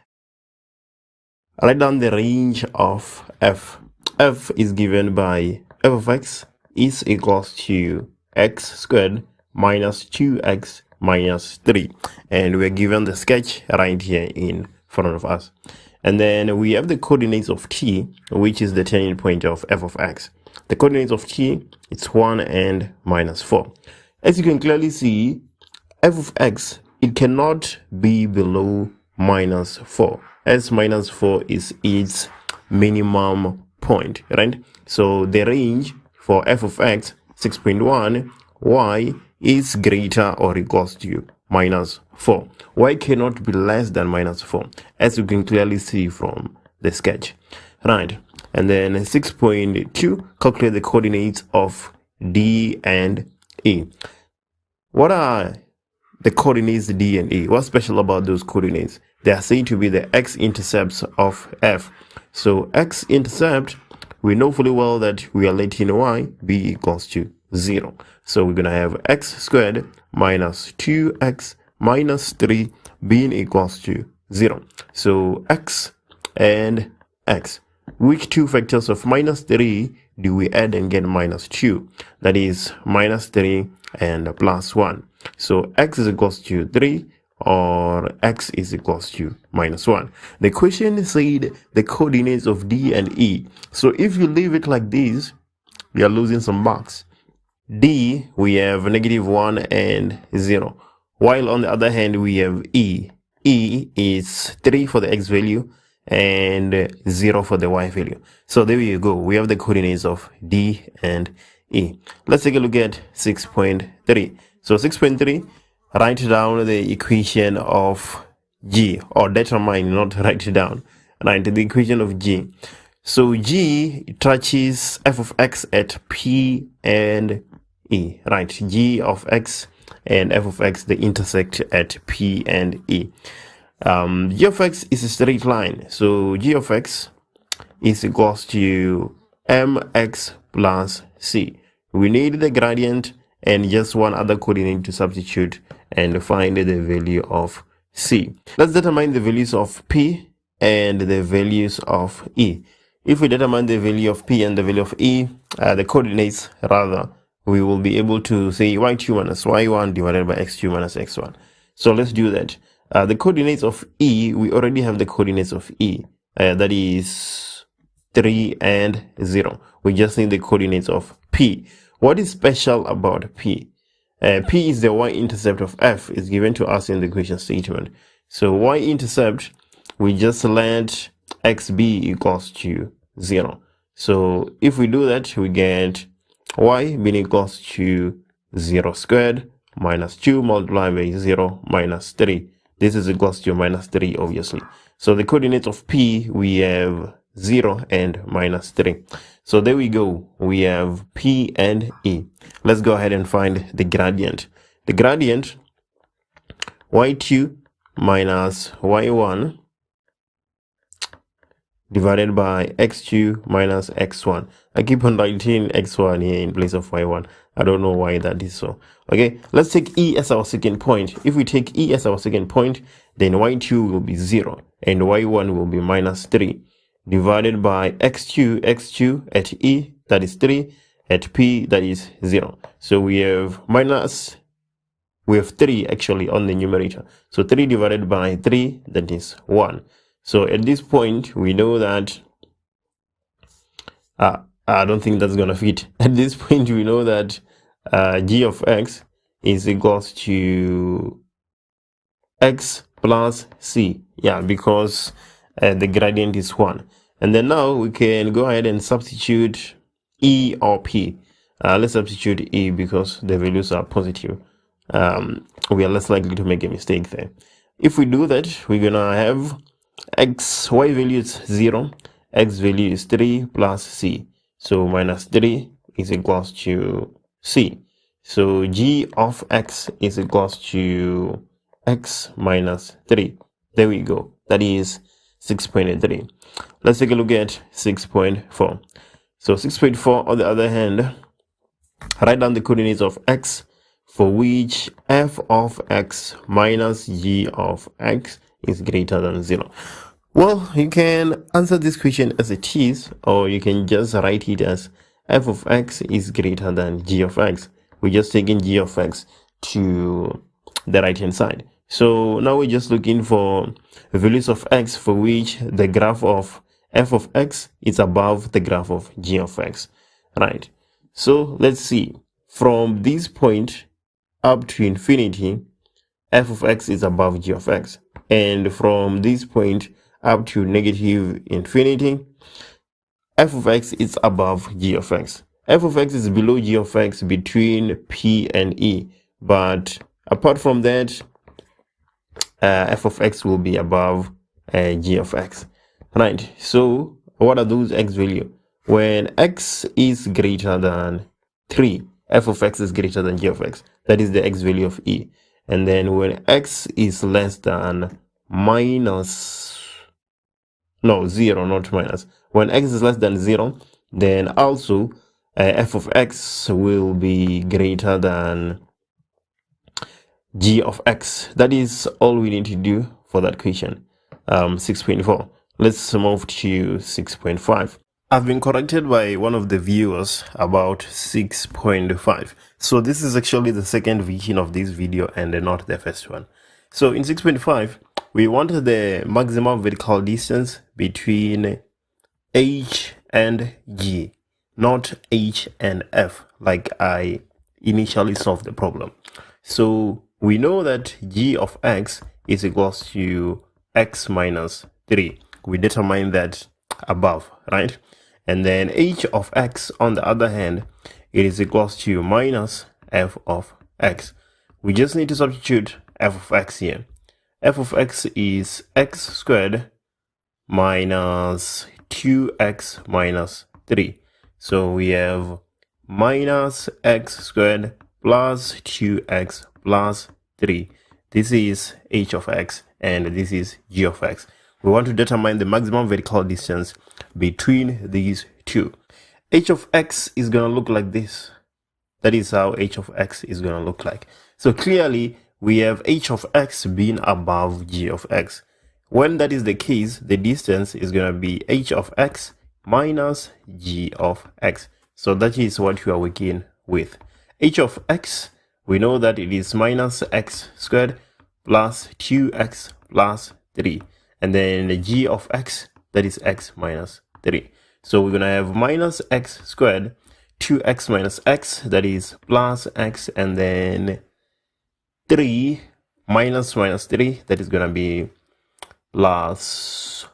S1: Write down the range of f. F is given by f of x is equals to x squared minus 2x minus 3. And we're given the sketch right here in front of us. And then we have the coordinates of t, which is the turning point of f of x. The coordinates of t, it's 1 and minus 4. As you can clearly see, f of x, it cannot be below minus 4, as minus 4 is its minimum point, right? So the range for f of x, 6.1, y is greater or equals to minus 4. Y cannot be less than minus 4, as you can clearly see from the sketch, right? And then 6.2, calculate the coordinates of D and E. What are the coordinates D and E? What's special about those coordinates? They are said to be the x-intercepts of f. So x-intercept, we know fully well that we are letting y be equals to 0. So we're going to have x squared minus 2x minus 3 being equals to 0. So x and x. Which two factors of minus 3 do we add and get minus 2? That is minus 3 and plus 1. So x is equals to 3 or x is equals to minus 1. The question said the coordinates of D and E. So if you leave it like this, you are losing some marks. D, we have negative 1 and 0. While on the other hand, we have E. E is 3 for the x value and 0 for the y value. So there you go. We have the coordinates of D and E. Let's take a look at 6.3. So 6.3, write down the equation of G, or determine, not write it down. Right, the equation of G. So G touches f of x at P and E. Right, G of x and f of x, they intersect at P and E. G of x is a straight line, so g of x is equals to mx plus c. We need the gradient and just one other coordinate to substitute and find the value of c. Let's determine the values of p and the values of e. If we determine the value of p and the value of e, the coordinates rather, we will be able to say y2 minus y1 divided by x2 minus x1. So let's do that. The coordinates of e, we already have the coordinates of e, that is 3 and 0. We just need the coordinates of p. What is special about p? P is the y-intercept of f, is given to us in the equation statement. So y-intercept, we just let xb equals to 0. So if we do that, we get y being equals to 0 squared minus 2 multiplied by 0 minus 3. This is equals to minus 3, obviously. So the coordinates of p, we have 0 and minus 3. So there we go. We have p and e. Let's go ahead and find the gradient. The gradient, y2 minus y1 divided by x2 minus x1. I keep on writing x1 here in place of y1. I don't know why that is so. Okay, let's take e as our second point. If we take e as our second point, then y2 will be 0 and y1 will be minus 3 divided by x2 at e, that is 3, at p, that is 0. So we have 3 actually on the numerator. So 3 divided by 3, that is 1. So at this point, we know that, I don't think that's going to fit. At this point, we know that g of x is equals to x plus c. Yeah, because the gradient is 1. And then now we can go ahead and substitute e or p. Let's substitute e because the values are positive. We are less likely to make a mistake there. If we do that, we're going to have y value is 0, x value is 3 plus c. So minus 3 is equals to c. So g of x is equals to x minus 3. There we go. That is 6.3. Let's take a look at 6.4. So 6.4, on the other hand, write down the coordinates of x for which f of x minus g of x is greater than 0. Well, you can answer this question as it is, or you can just write it as f of x is greater than g of x. We're just taking g of x to the right hand side. So now we're just looking for values of x for which the graph of f of x is above the graph of g of x, right? So let's see, from this point up to infinity, f of x is above g of x. And from this point up to negative infinity, f of x is above g of x. F of x is below g of x between p and e. But apart from that, f of x will be above g of x. Right, so what are those x value? When x is greater than 3, f of x is greater than g of x. That is the x value of e. And then when x is less than zero, not minus. When x is less than 0, then also f of x will be greater than g of x. That is all we need to do for that question. 6.4. Let's move to 6.5. I've been corrected by one of the viewers about 6.5. So this is actually the second version of this video and not the first one. So in 6.5, we wanted the maximum vertical distance between h and g, not h and f, like I initially solved the problem. So we know that g of x is equals to x minus 3. We determine that above, right? And then h of x, on the other hand, it is equals to minus f of x. We just need to substitute f of x here. F of x is x squared minus 2x minus 3. So we have minus x squared plus 2x plus 3. This is h of x and this is g of x. We want to determine the maximum vertical distance between these two. H of x is going to look like this. That is how h of x is going to look like. So clearly, we have h of x being above g of x. When that is the case, the distance is going to be h of x minus g of x. So that is what we are working with. H of x, we know that it is minus x squared plus 2x plus 3. And then the g of x, that is x minus 3. So we're going to have minus x squared, 2x minus x, that is plus x, and then 3 minus 3, that is going to be plus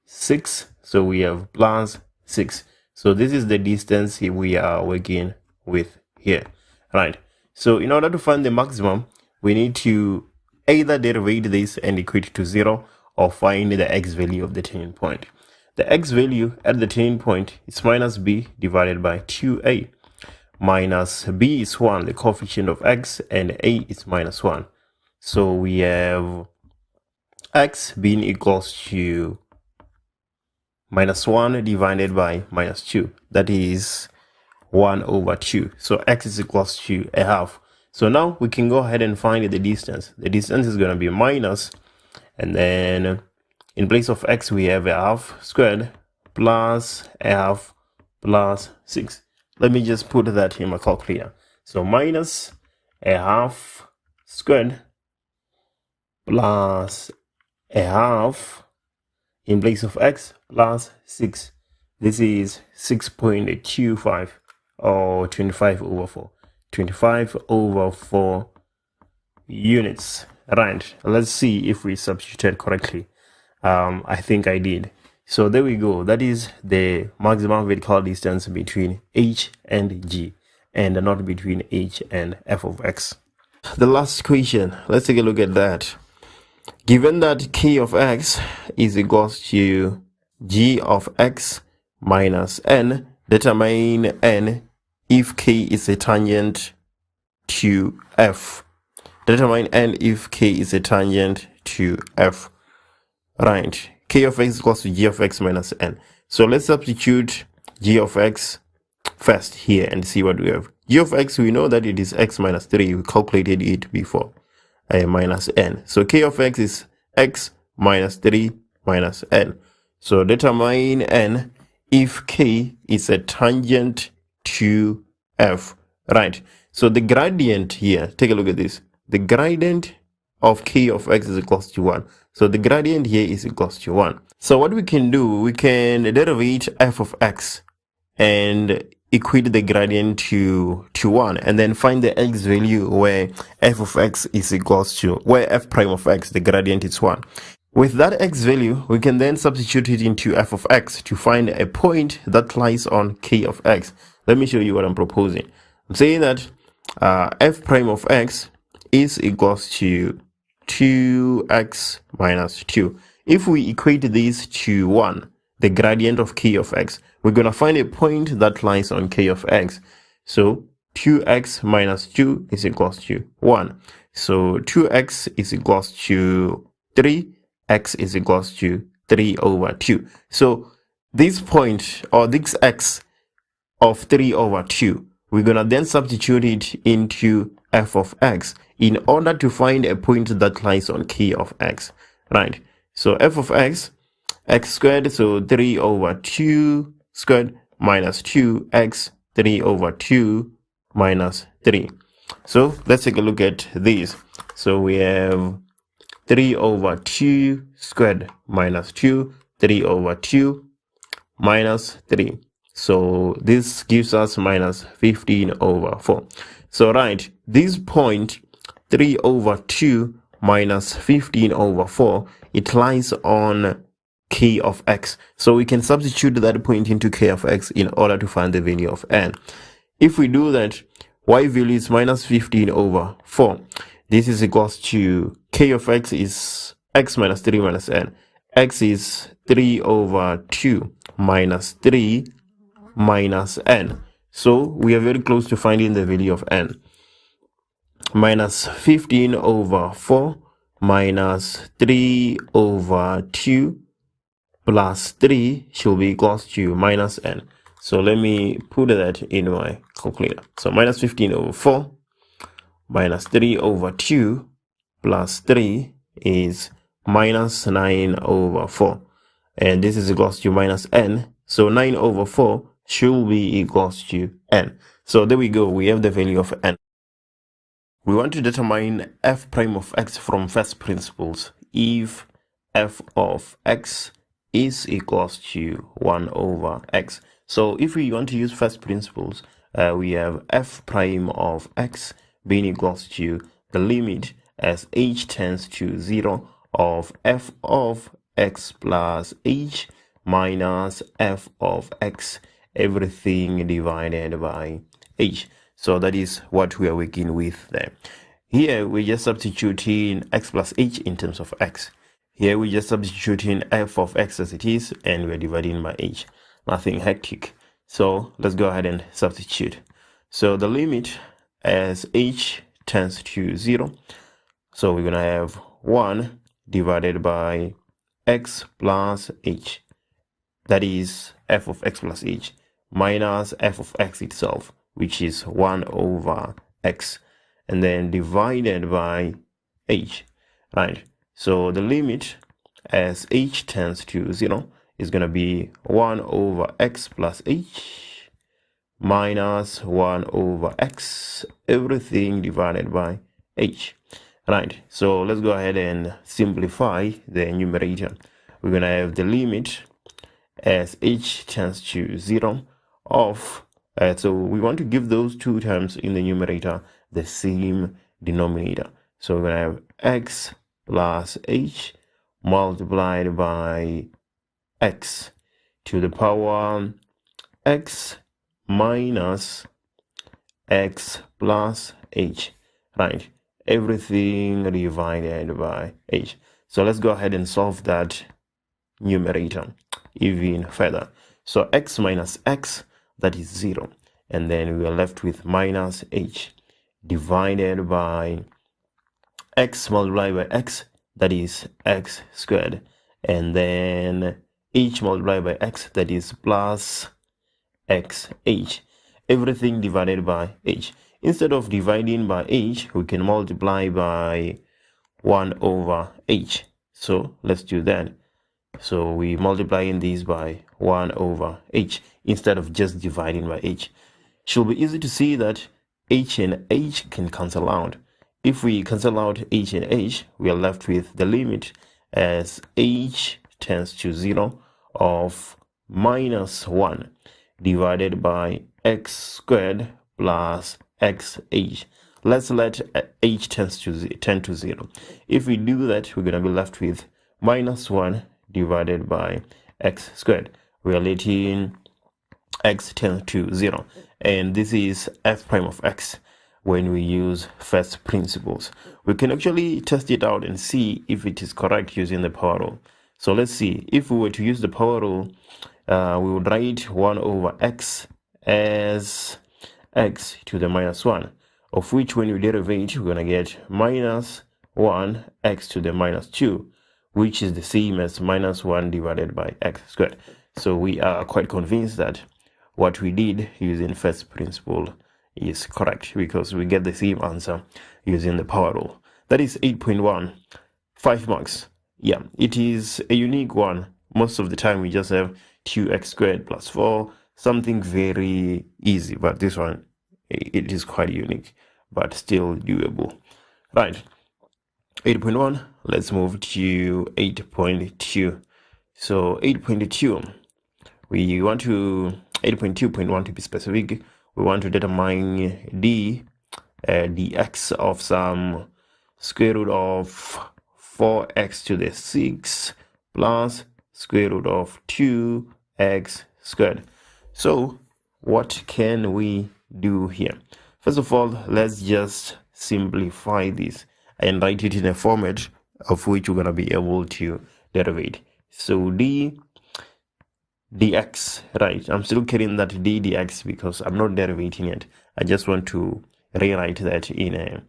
S1: 6. So we have plus 6. So this is the distance we are working with here, right? So in order to find the maximum, we need to either derivate this and equate to 0 or find the x value of the turning point. The x value at the turning point is minus b divided by 2a. Minus b is 1, the coefficient of x, and a is minus 1. So we have x being equals to minus 1 divided by minus 2. That is 1 over 2. So x is equals to a half. So now we can go ahead and find the distance. The distance is going to be minus, and then in place of x, we have a half squared plus a half plus 6. Let me just put that in my calculator. So minus a half squared plus a half in place of x plus 6. This is 6.25 or 25 over 4. 25 over 4 units. Right. Let's see if we substituted correctly. I think I did. So there we go. That is the maximum vertical distance between h and g, and not between h and f of x. The last equation, let's take a look at that. Given that k of x is equals to g of x minus n, determine n if k is a tangent to f. Determine n if k is a tangent to f. Right, k of x equals to g of x minus n. So let's substitute g of x first here and see what we have. G of x, we know that it is x minus 3. We calculated it before, minus n. So k of x is x minus 3 minus n. So determine n if k is a tangent to f. Right, so the gradient here, take a look at this. The gradient of k of x is equals to 1. So the gradient here is equals to 1. So what we can do, we can derivate f of x and equate the gradient to 1, and then find the x value where f of x is equals to, where f prime of x, the gradient is 1. With that x value, we can then substitute it into f of x to find a point that lies on k of x. Let me show you what I'm proposing. I'm saying that f prime of x is equals to 2x minus 2. If we equate this to 1, the gradient of k of x, we're going to find a point that lies on k of x. So 2x minus 2 is equals to 1. So 2x is equals to 3. X is equals to 3 over 2. So this point, or this x of 3 over 2, we're going to then substitute it into f of x in order to find a point that lies on k of x. Right. So f of x, x squared, so 3 over 2 squared minus 2x, 3 over 2 minus 3. So let's take a look at this. So we have 3 over 2 squared minus 2, 3 over 2 minus 3. So this gives us minus 15 over 4. So right, this point 3 over 2 minus 15 over 4, it lies on k of x. So we can substitute that point into k of x in order to find the value of n. If we do that, y value is minus 15 over 4. This is equals to k of x is x minus 3 minus n. X is 3 over 2 minus 3 minus n. So we are very close to finding the value of n. minus 15 over 4 minus 3 over 2 plus 3 should be equals to minus n. So let me put that in my calculator. So minus 15 over 4 minus 3 over 2 plus 3 is minus 9 over 4. And this is equals to minus n. So 9 over 4 should be equals to n. So there we go. We have the value of n. We want to determine f prime of x from first principles if f of x is equals to 1 over x. So if we want to use first principles, we have f prime of x being equals to the limit as h tends to 0 of f of x plus h minus f of x, everything divided by h. So that is what we are working with there. Here we just substituting x plus h in terms of x. Here we just substituting f of x as it is, and we're dividing by h. Nothing hectic. So let's go ahead and substitute. So the limit as h tends to 0. So we're going to have 1 divided by x plus h. That is f of x plus h minus f of x itself, which is 1 over x, and then divided by h, right? So the limit as h tends to 0 is going to be 1 over x plus h minus 1 over x, everything divided by h, right? So let's go ahead and simplify the numerator. We're going to have the limit as h tends to 0 of so we want to give those two terms in the numerator the same denominator. So we're going to have x plus h multiplied by x to the power x minus x plus h, right? Everything divided by h. So let's go ahead and solve that numerator even further. So x minus x, that is 0, and then we are left with minus h divided by x multiplied by x, that is x squared, and then h multiplied by x, that is plus xh, everything divided by h. Instead of dividing by h, we can multiply by 1 over h. So let's do that. So we multiplying these by 1 over h instead of just dividing by h. Should be easy to see that h and h can cancel out. If we cancel out h and h, we are left with the limit as h tends to 0 of minus 1 divided by x squared plus xh. Let's let h tend to 0. If we do that, we're going to be left with minus 1 divided by x squared. We are letting x tend to 0, and this is f prime of x. When we use first principles, we can actually test it out and see if it is correct using the power rule. So let's see. If we were to use the power rule, we would write 1 over x as x to the minus 1, of which when we derivate, we're going to get minus 1 x to the minus 2, which is the same as minus 1 divided by x squared. So we are quite convinced that what we did using first principle is correct, because we get the same answer using the power rule. That is 8.1, 5 marks. Yeah, it is a unique one. Most of the time we just have 2x squared plus 4, something very easy, but this one, it is quite unique, but still doable, right? 8.1, let's move to 8.2. So 8.2, we want to 8.2.1 to be specific, we want to determine dx of some square root of 4x to the 6 plus square root of 2x squared. So what can we do here? First of all, let's just simplify this and write it in a format of which we're going to be able to derivate. So dx, right? I'm still carrying that dx because I'm not derivating it. I just want to rewrite that in a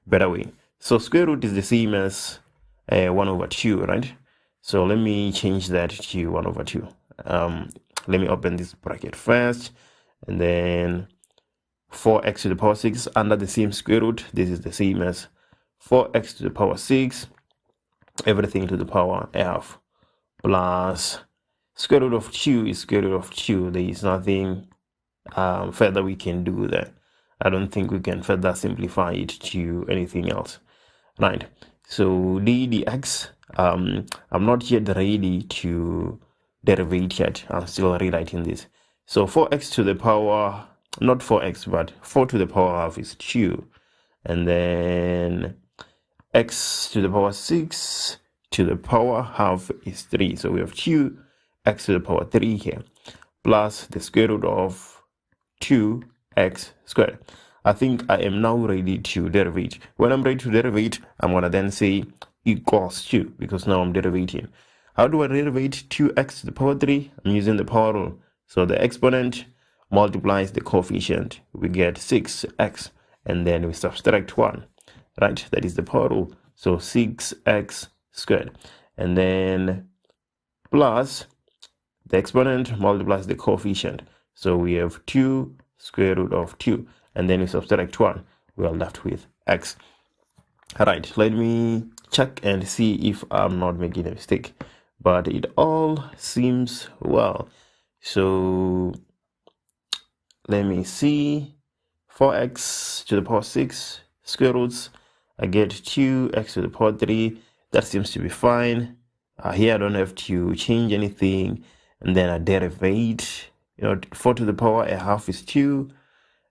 S1: better way. So square root is the same as 1 over 2, right? So let me change that to 1 over 2. Let me open this bracket first, and then 4x to the power 6 under the same square root. This is the same as 4x to the power 6, everything to the power half, plus square root of 2 is square root of 2. There is nothing further we can do there. I don't think we can further simplify it to anything else, right? So dx, I'm not yet ready to derivate yet. I'm still rewriting this. So 4x to the power, not 4x, but 4 to the power half is 2. And then x to the power 6 to the power half is 3. So we have 2 x to the power 3 here, plus the square root of 2x squared. I think I am now ready to derivate. When I'm ready to derivate, I'm going to then say equals 2, because now I'm derivating. How do I derivate 2x to the power 3? I'm using the power rule. So the exponent multiplies the coefficient. We get 6x, and then we subtract 1, right? That is the power rule. So 6x squared. And then plus the exponent multiplies the coefficient. So we have 2 square root of 2, and then we subtract 1. We are left with x. All right, let me check and see if I'm not making a mistake. But it all seems well. So let me see. 4x to the power 6 square roots. I get 2x to the power 3. That seems to be fine. Here I don't have to change anything. And then I derivate. 4 to the power a half is 2.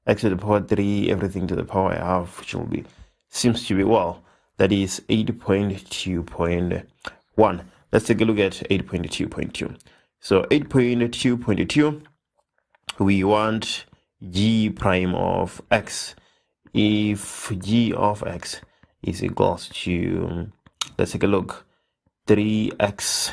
S1: X to the power 3, everything to the power a half, which will be, seems to be well. That is 8.2.1. Let's take a look at 8.2.2. So 8.2.2, we want g prime of x. If g of x is equals to, let's take a look, 3x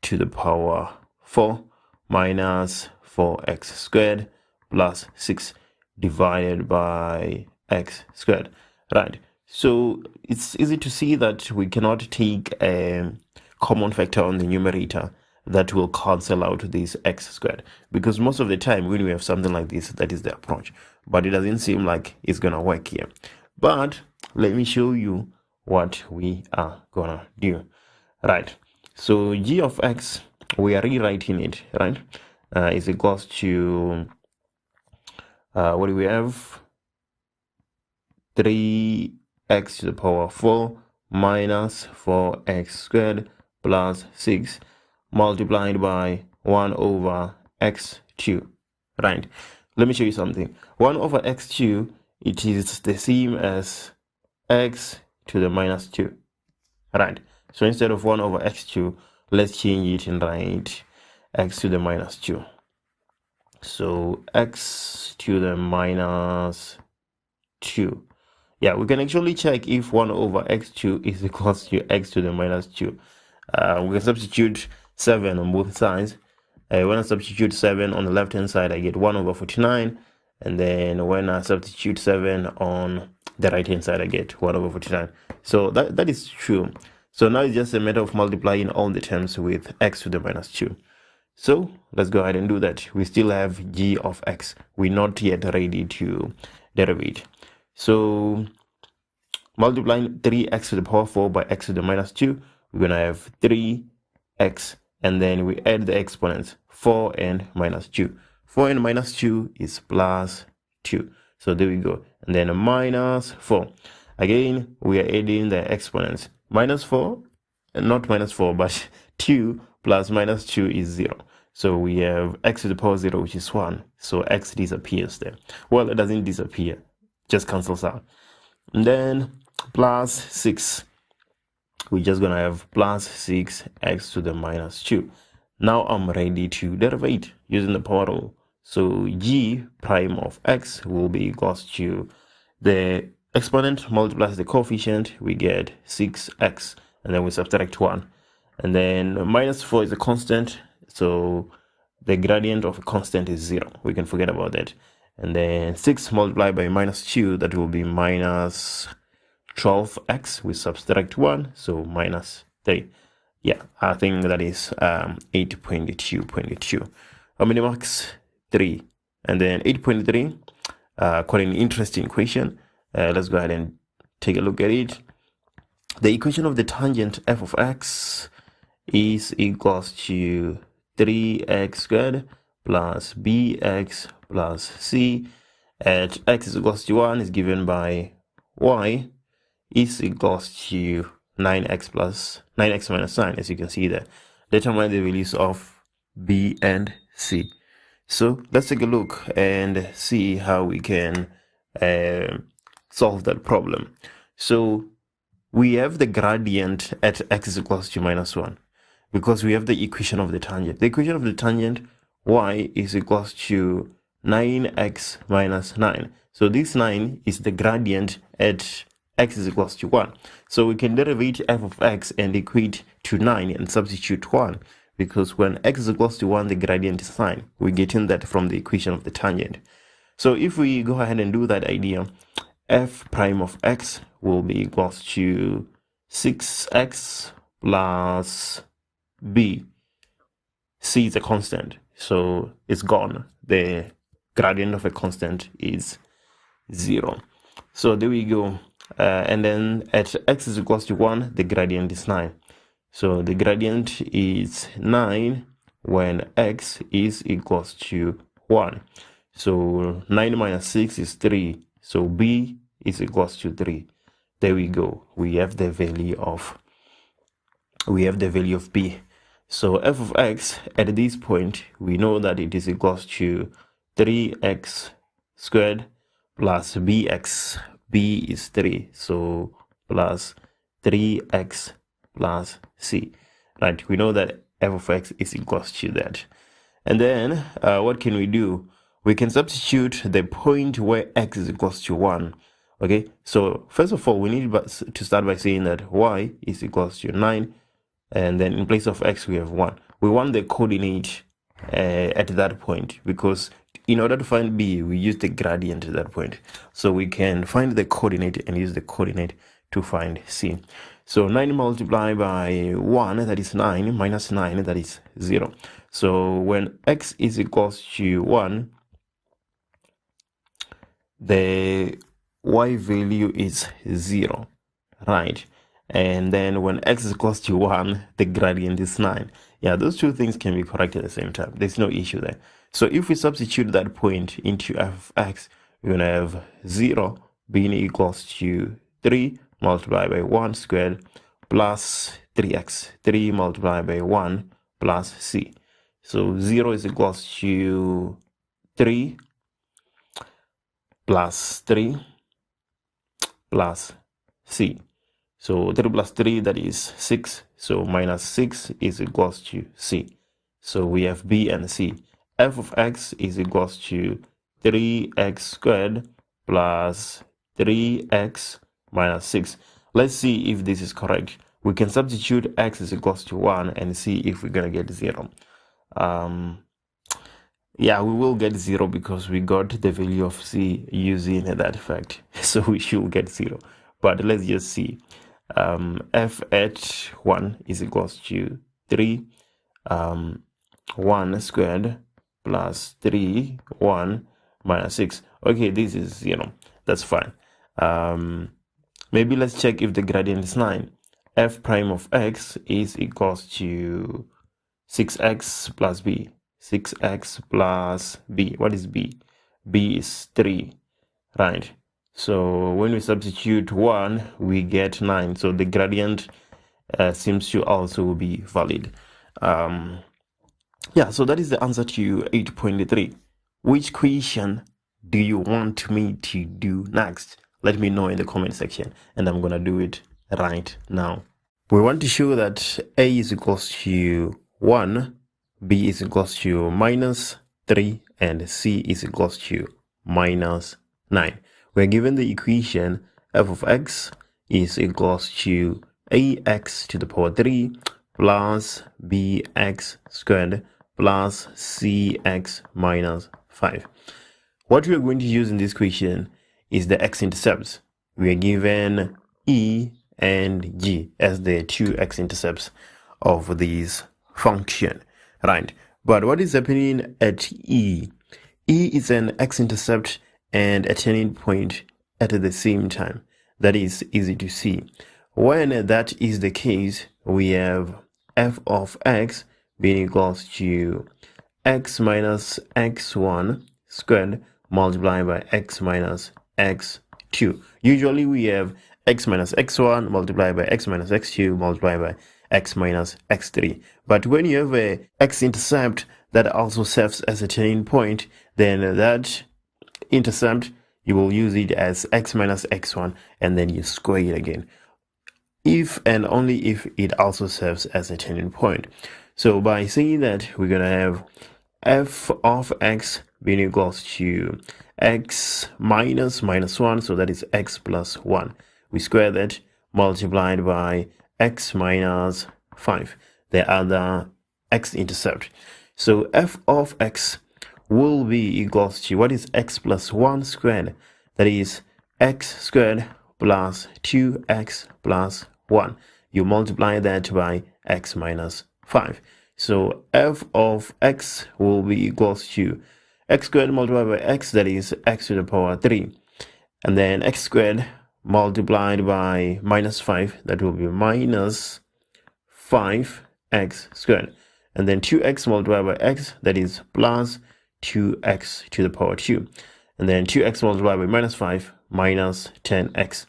S1: to the power 4 minus 4x squared plus 6 divided by x squared, right? So it's easy to see that we cannot take a common factor on the numerator that will cancel out this x squared, because most of the time when we have something like this, that is the approach, but it doesn't seem like it's gonna work here. But let me show you what we are gonna do, right? So g of x, we are rewriting it, right? Is equals to what do we have? 3x to the power 4 minus 4x squared plus 6 multiplied by 1 over x2, right? Let me show you something. 1 over x2, it is the same as x to the minus 2, right? So instead of 1 over x2, let's change it and write x to the minus 2. So x to the minus 2. Yeah, we can actually check if 1 over x2 is equals to x to the minus 2. We can substitute 7 on both sides. When I substitute 7 on the left hand side, I get 1 over 49. And then when I substitute 7 on the right hand side, I get 1 over 49. So that is true. So now it's just a matter of multiplying all the terms with x to the minus 2. So let's go ahead and do that. We still have g of x. We're not yet ready to derivate. So multiplying 3x to the power 4 by x to the minus 2, we're going to have 3x, and then we add the exponents, 4 and minus 2. 4 and minus 2 is plus 2. So there we go. And then minus 4. Again, we are adding the exponents. Minus 4, not minus 4, but 2 plus minus 2 is 0. So we have x to the power 0, which is 1. So x disappears there. Well, it doesn't disappear, just cancels out. And then plus 6. We're just going to have plus 6x to the minus 2. Now I'm ready to derivate using the power rule. So g prime of x will be equals to the exponent multiplies the coefficient. We get 6x, and then we subtract 1. And then minus 4 is a constant, so the gradient of a constant is 0. We can forget about that. and then 6 multiplied by minus 2, that will be minus 12x. We subtract 1, so minus 3. Yeah, I think that is 8.2. How many marks? 3. And then 8.3, quite an interesting equation. Let's go ahead and take a look at it. The equation of the tangent f of x is equals to 3x squared plus bx plus c at x is equals to 1 is given by y is equals to 9x minus 9, as you can see there. Determine the values of b and c. So let's take a look and see how we can solve that problem. So we have the gradient at x is equals to minus 1 because we have the equation of the tangent. The equation of the tangent, y is equals to 9x minus 9. So this 9 is the gradient at x is equals to 1. So we can derivate f of x and equate to 9 and substitute 1, because when x is equals to 1, the gradient is 9. We get in that from the equation of the tangent. So if we go ahead and do that idea, f prime of x will be equals to 6x plus b. C is a constant, so it's gone. The gradient of a constant is 0. So there we go. And then at x is equals to 1, the gradient is 9. So the gradient is 9 when x is equals to 1. So 9 minus 6 is 3. So b is equals to 3. There we go. We have the value of b. So f of x at this point, we know that it is equals to 3x squared plus bx. B is 3, so plus 3x plus c. Right, we know that f of x is equals to that. And then what can we do? We can substitute the point where x is equals to 1. Okay, so first of all, we need to start by saying that y is equals to 9, and then in place of x we have 1. We want the coordinate at that point, because in order to find b, we use the gradient at that point. So we can find the coordinate and use the coordinate to find c. So 9 multiplied by 1, that is 9, minus 9, that is 0. So when x is equals to 1, the y value is 0, right? And then when x is equals to 1, the gradient is 9. Yeah, those two things can be correct at the same time. There's no issue there. So if we substitute that point into f of x, we're going to have 0 being equals to 3 multiplied by 1 squared plus 3x. 3 multiplied by 1 plus c. So 0 is equals to 3 plus 3 plus c. So 3 plus 3, that is 6. So minus 6 is equals to c. So we have b and c. F of x is equals to 3x squared plus 3x minus 6. Let's see if this is correct. We can substitute x is equals to 1 and see if we're going to get 0. Yeah, we will get 0 because we got the value of c using that fact. So we should get 0. But let's just see. F at 1 is equals to 3 1 squared plus 3 1 minus 6. Okay, this is 0. That's fine. Maybe let's check if the gradient is 9. F prime of x is equals to 6x plus b. 6x plus b. What is b? B is 3, right? So when we substitute 1, we get 9. So the gradient seems to also be valid. Yeah, so that is the answer to 8.3. Which question do you want me to do next? Let me know in the comment section, and I'm going to do it right now. We want to show that a is equals to 1, b is equals to minus 3, and c is equals to minus 9. We're given the equation f of x is equals to ax to the power 3 plus bx squared plus cx minus 5. What we are going to use in this question is the x-intercepts. We are given E and G as the two x-intercepts of this function, right? But what is happening at E? E is an x-intercept and a turning point at the same time. That is easy to see. When that is the case, we have f of x being equals to x minus x1 squared multiplied by x minus x2. Usually we have x minus x1 multiplied by x minus x2 multiplied by x minus x3. But when you have a x-intercept that also serves as a turning point, then that intercept, you will use it as x minus x1 and then you square it again, if and only if it also serves as a turning point. So by saying that, we're going to have f of x being equals to x minus minus 1, so that is x plus 1. We square that, multiplied by x minus 5, the other x-intercept. So f of x will be equals to, what is x plus 1 squared? That is x squared plus 2x plus 1. You multiply that by x minus 5. So f of x will be equals to x squared multiplied by x, that is x to the power 3. And then x squared multiplied by minus 5, that will be minus 5x squared. And then 2x multiplied by x, that is plus 2x to the power 2. And then 2x multiplied by minus 5, minus 10x.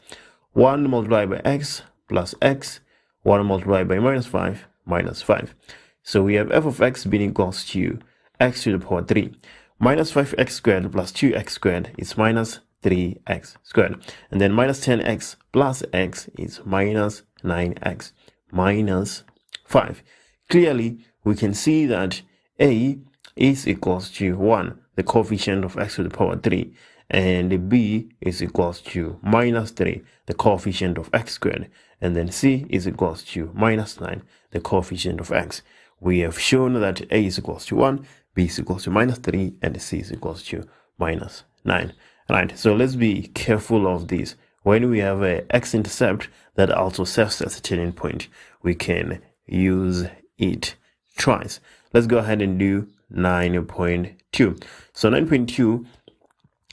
S1: 1 multiplied by x plus x, 1 multiplied by minus 5, minus 5. So we have f of x being equals to x to the power 3. Minus 5x squared plus 2x squared is minus 3x squared. And then minus 10x plus x is minus 9x minus 5. Clearly, we can see that a is equals to 1, the coefficient of x to the power 3, and b is equals to minus 3, the coefficient of x squared, and then c is equals to minus 9, the coefficient of x. We have shown that a is equals to 1, b is equals to minus 3, and c is equals to minus 9. Right, so let's be careful of this. When we have a x-intercept that also serves as a turning point, we can use it twice. Let's go ahead and do 9.2. So 9.2,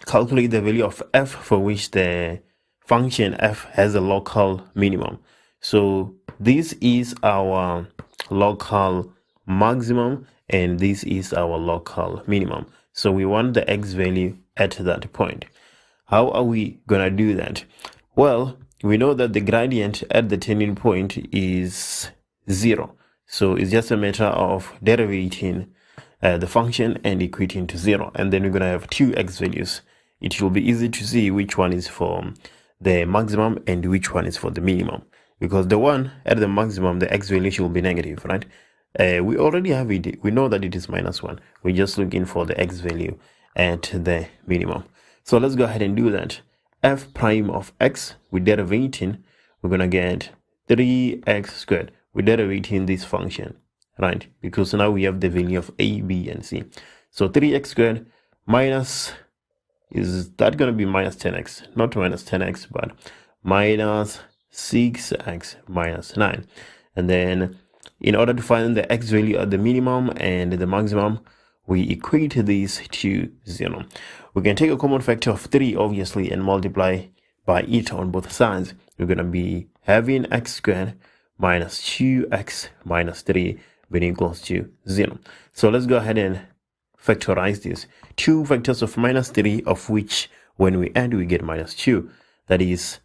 S1: calculate the value of f for which the function f has a local minimum. So this is our local maximum and this is our local minimum. So we want the x value at that point. How are we gonna do that? Well, we know that the gradient at the turning point is 0. So it's just a matter of derivating the function and equating to 0. And then we're going to have two x values. It will be easy to see which one is for the maximum and which one is for the minimum. Because the one at the maximum, the x value should be negative, right? We already have it. We know that it is minus 1. We're just looking for the x value at the minimum. So let's go ahead and do that. F prime of x, we're derivating. We're going to get 3x squared. We're derivating this function, right? Because now we have the value of a, b, and c. So 3x squared minus, is that going to be minus 10x? Not minus 10x, but minus 6x minus 9. And then in order to find the x value at the minimum and the maximum, we equate these to 0. We can take a common factor of 3, obviously, and multiply by it on both sides. We're going to be having x squared minus 2x minus 3 being equals to 0. So let's go ahead and factorize this. 2 factors of minus 3, of which when we add we get minus 2. That is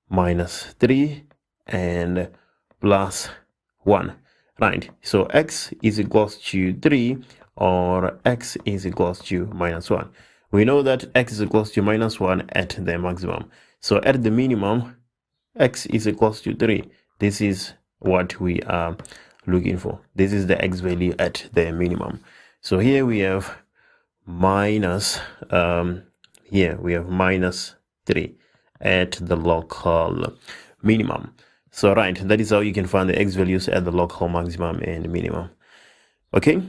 S1: minus 3 and plus 1. Right, so x is equals to 3 or x is equals to minus 1. We know that x is equals to minus 1 at the maximum. So at the minimum, x is equals to 3. This is what we are looking for. This is the x value at the minimum. So here we have minus, minus 3 at the local minimum. So right, that is how you can find the x values at the local maximum and minimum. Okay,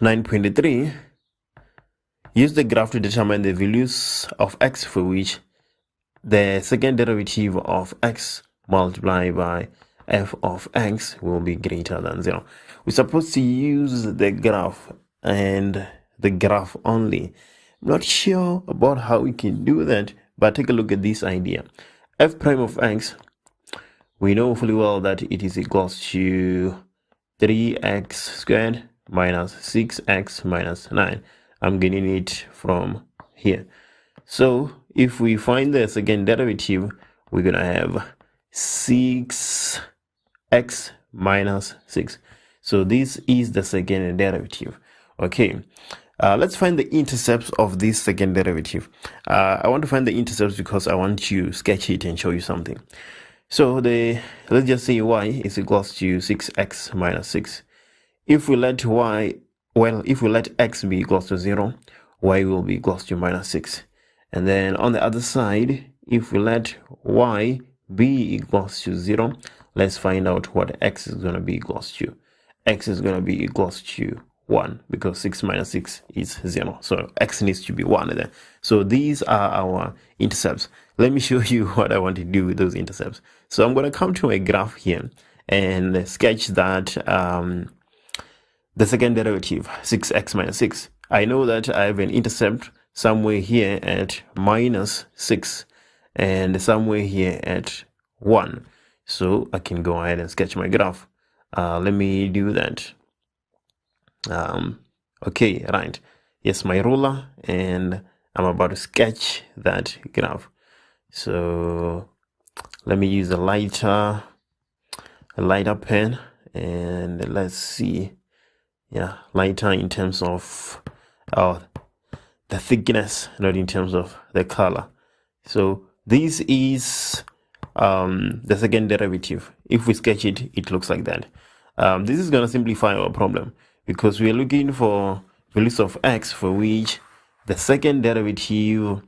S1: 9.3, Use the graph to determine the values of x for which the second derivative of x multiplied by f of x will be greater than 0. We're supposed to use the graph and the graph only. I'm not sure about how we can do that, but take a look at this idea. F prime of x, we know fully well that it is equals to 3x squared minus 6x minus 9. I'm getting it from here. So if we find the second derivative, we're going to have 6x minus 6. So this is the second derivative. Okay, let's find the intercepts of this second derivative. I want to find the intercepts because I want to sketch it and show you something. So let's just say y is equals to 6x minus 6. If we let x be equals to 0, y will be equals to minus 6. And then on the other side, if we let y be equals to 0, let's find out what x is going to be equals to. X is going to be equals to 1 because 6 minus 6 is 0. So x needs to be 1 there. So these are our intercepts. Let me show you what I want to do with those intercepts. So I'm going to come to a graph here and sketch that the second derivative, 6x minus 6. I know that I have an intercept somewhere here at minus 6 and somewhere here at 1. So I can go ahead and sketch my graph. Let me do that. Okay, right. Yes, my ruler, and I'm about to sketch that graph. So let me use a lighter pen, and let's see. Yeah, lighter in terms of the thickness, not in terms of the color. So this is the second derivative. If we sketch it, it looks like that. This is going to simplify our problem because we are looking for values of x for which the second derivative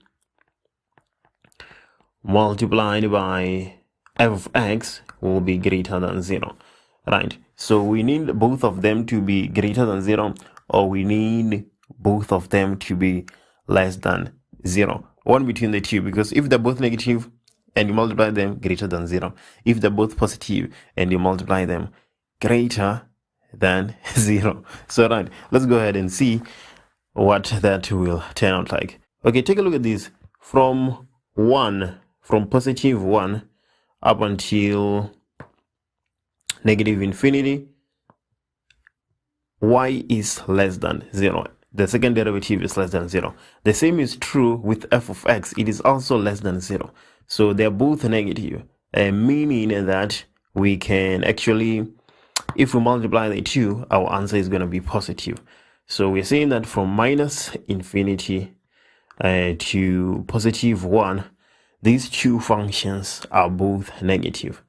S1: multiplied by f of x will be greater than 0. Right, so we need both of them to be greater than 0, or we need both of them to be less than 0. One between the two, because if they're both negative and you multiply them, greater than 0. If they're both positive and you multiply them, greater than 0. So right, let's go ahead and see what that will turn out like. Okay, take a look at this. From positive 1 up until negative infinity, y is less than 0. The second derivative is less than 0. The same is true with f of x. It is also less than 0. So they're both negative, meaning that we can actually, if we multiply the two, our answer is going to be positive. So we're saying that from minus infinity to positive 1, these two functions are both negative.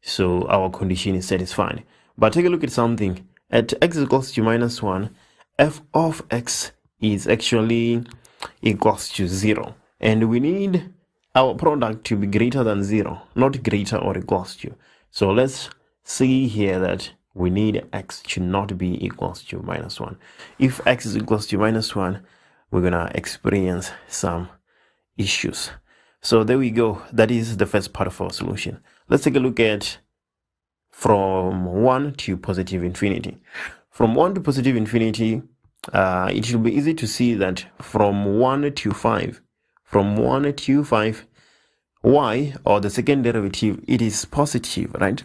S1: So our condition is satisfied. But take a look at something. At x is equals to minus 1, f of x is actually equals to 0. And we need our product to be greater than 0, not greater or equals to. So let's see here that we need x to not be equals to minus 1. If x is equals to minus 1, we're going to experience some issues. So there we go. That is the first part of our solution. Let's take a look at from 1 to positive infinity. From 1 to positive infinity, it should be easy to see that from 1 to 5, y, or the second derivative, it is positive, right?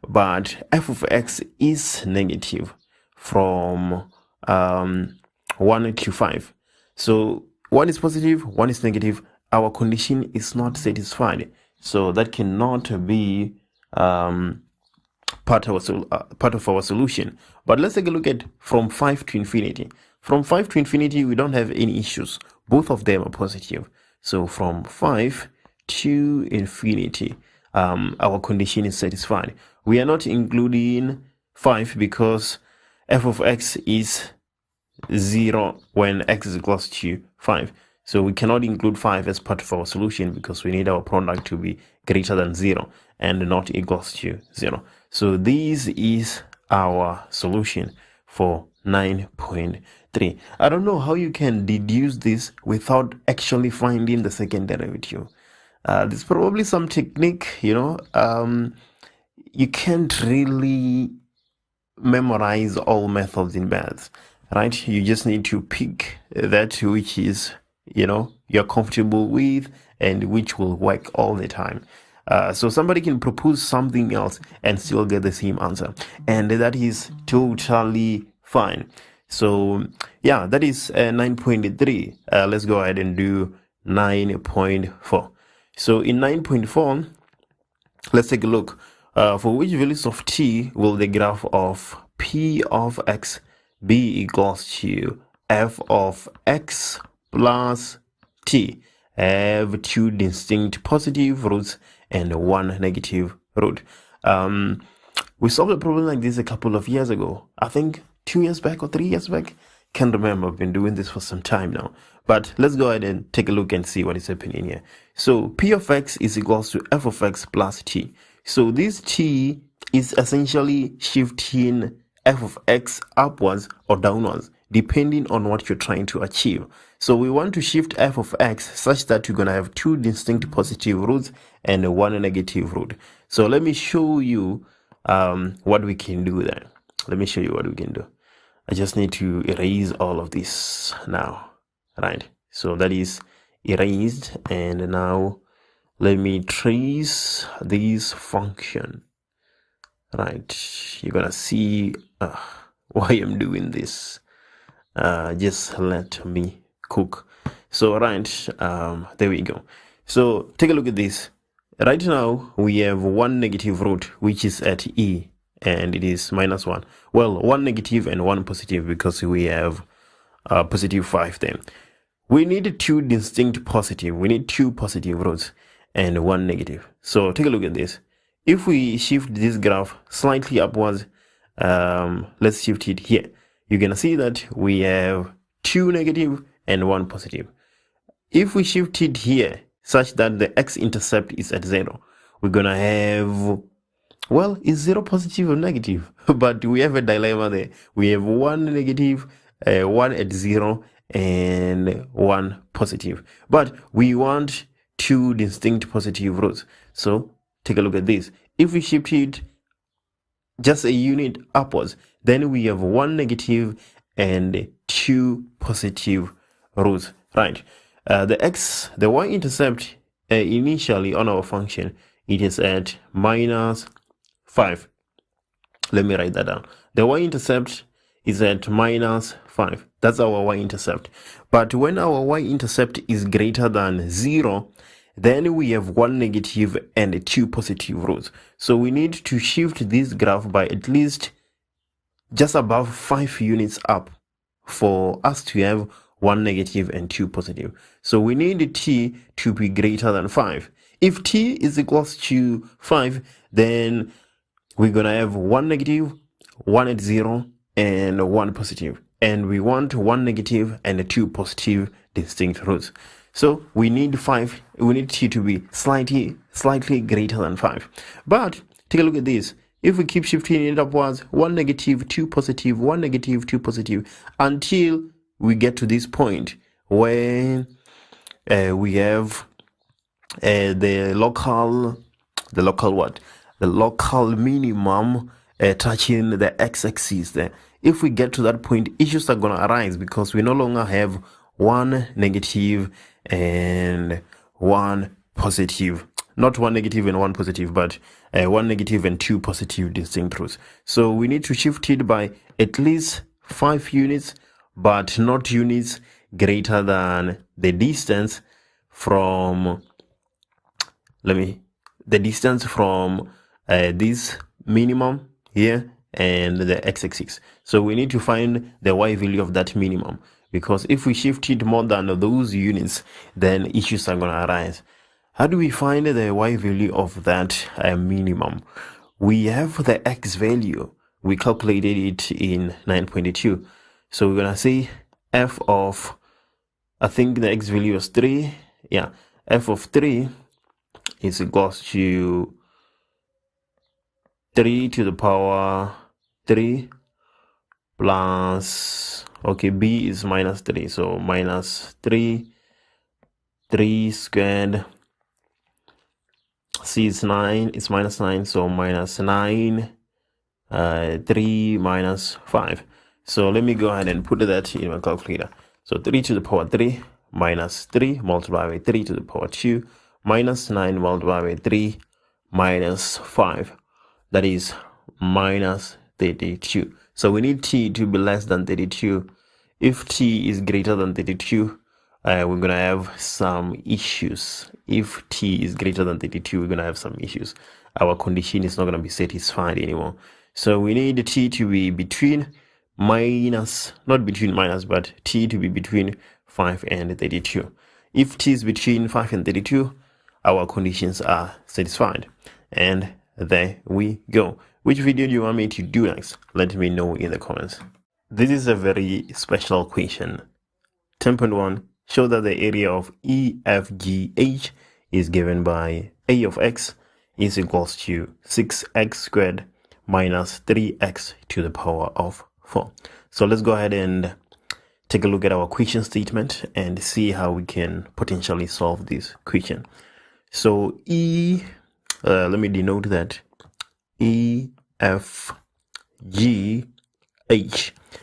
S1: But f of x is negative from 1 to 5. So 1 is positive, 1 is negative. Our condition is not satisfied. So that cannot be part of our solution. But let's take a look at from 5 to infinity. From 5 to infinity, we don't have any issues. Both of them are positive. So from 5 to infinity, our condition is satisfied. We are not including 5 because f of x is 0 when x is equals to 5. So we cannot include 5 as part of our solution because we need our product to be greater than 0 and not equals to 0. So this is our solution for 9.2. 3. I don't know how you can deduce this without actually finding the second derivative. There's probably some technique, you can't really memorize all methods in maths, right? You just need to pick that which is, you're comfortable with and which will work all the time. So somebody can propose something else and still get the same answer, and that is totally fine. So yeah, that is 9.3. Let's go ahead and do 9.4. So in 9.4, let's take a look. For which values of t will the graph of p of x be equals to f of x plus t have two distinct positive roots and one negative root? We solved a problem like this a couple of years ago. I think 2 years back or 3 years back. Can't remember. I've been doing this for some time now. But let's go ahead and take a look and see what is happening here. So p of x is equals to f of x plus t. So this t is essentially shifting f of x upwards or downwards, depending on what you're trying to achieve. So we want to shift f of x such that you're going to have two distinct positive roots and one negative root. So let me show you what we can do then. Let me show you what we can do. I just need to erase all of this now, right? So that is erased, and now let me trace this function, right? You're gonna see why I'm doing this. Just let me cook. So right, there we go. So take a look at this. Right now we have one negative root which is at e, and it is -1. Well, one negative and one positive because we have positive 5 then. We need two distinct positive. We need two positive roots and one negative. So take a look at this. If we shift this graph slightly upwards, let's shift it here. You're going to see that we have two negative and one positive. If we shift it here such that the x-intercept is at 0, we're going to have, well, is 0 positive or negative? But we have a dilemma there. We have one negative, one at 0, and one positive. But we want two distinct positive roots. So take a look at this. If we shift it just a unit upwards, then we have one negative and two positive roots, right? The y-intercept initially on our function, it is at -5. Let me write that down. The y-intercept is at -5. That's our y-intercept. But when our y-intercept is greater than 0, then we have one negative and two positive roots. So we need to shift this graph by at least just above 5 units up for us to have one negative and two positive. So we need t to be greater than 5. If t is equals to 5, then we're going to have one negative, one at 0, and one positive. And we want one negative and two positive distinct roots. So we need 5. We need t to be slightly greater than 5. But take a look at this. If we keep shifting it upwards, one negative, two positive, one negative, two positive, until we get to this point where we have the local minimum touching the x-axis there. If we get to that point, issues are going to arise because we no longer have one negative and one positive. Not one negative and one positive, but one negative and two positive distinct roots. So we need to shift it by at least 5 units, but not units greater than the distance from, this minimum here and the x-axis. So we need to find the y value of that minimum, because if we shift it more than those units, then issues are going to arise. How do we find the y value of that minimum? We have the x value. We calculated it in 9.2. So we're going to say f of, I think the x value is 3. Yeah, f of 3 is equals to 3 to the power 3 plus, okay, b is minus 3, so minus 3 squared. C is 9, it's minus 9, so minus 9, 3 minus 5. So let me go ahead and put that in my calculator. So 3 to the power 3 minus 3 multiplied by 3 to the power 2 minus 9 multiplied by 3 minus 5. That is minus 32. So we need t to be less than 32. If t is greater than 32, we're going to have some issues. If t is greater than 32, we're going to have some issues. Our condition is not going to be satisfied anymore. So we need t to be between minus, not between minus, but t to be between 5 and 32. If t is between 5 and 32, our conditions are satisfied. And there we go. Which video do you want me to do next? Let me know in the comments. This is a very special question. 10.1. Show that the area of EFGH is given by a of x is equals to 6x squared minus 3x to the power of 4. So let's go ahead and take a look at our question statement and see how we can potentially solve this question. So let me denote that EFGH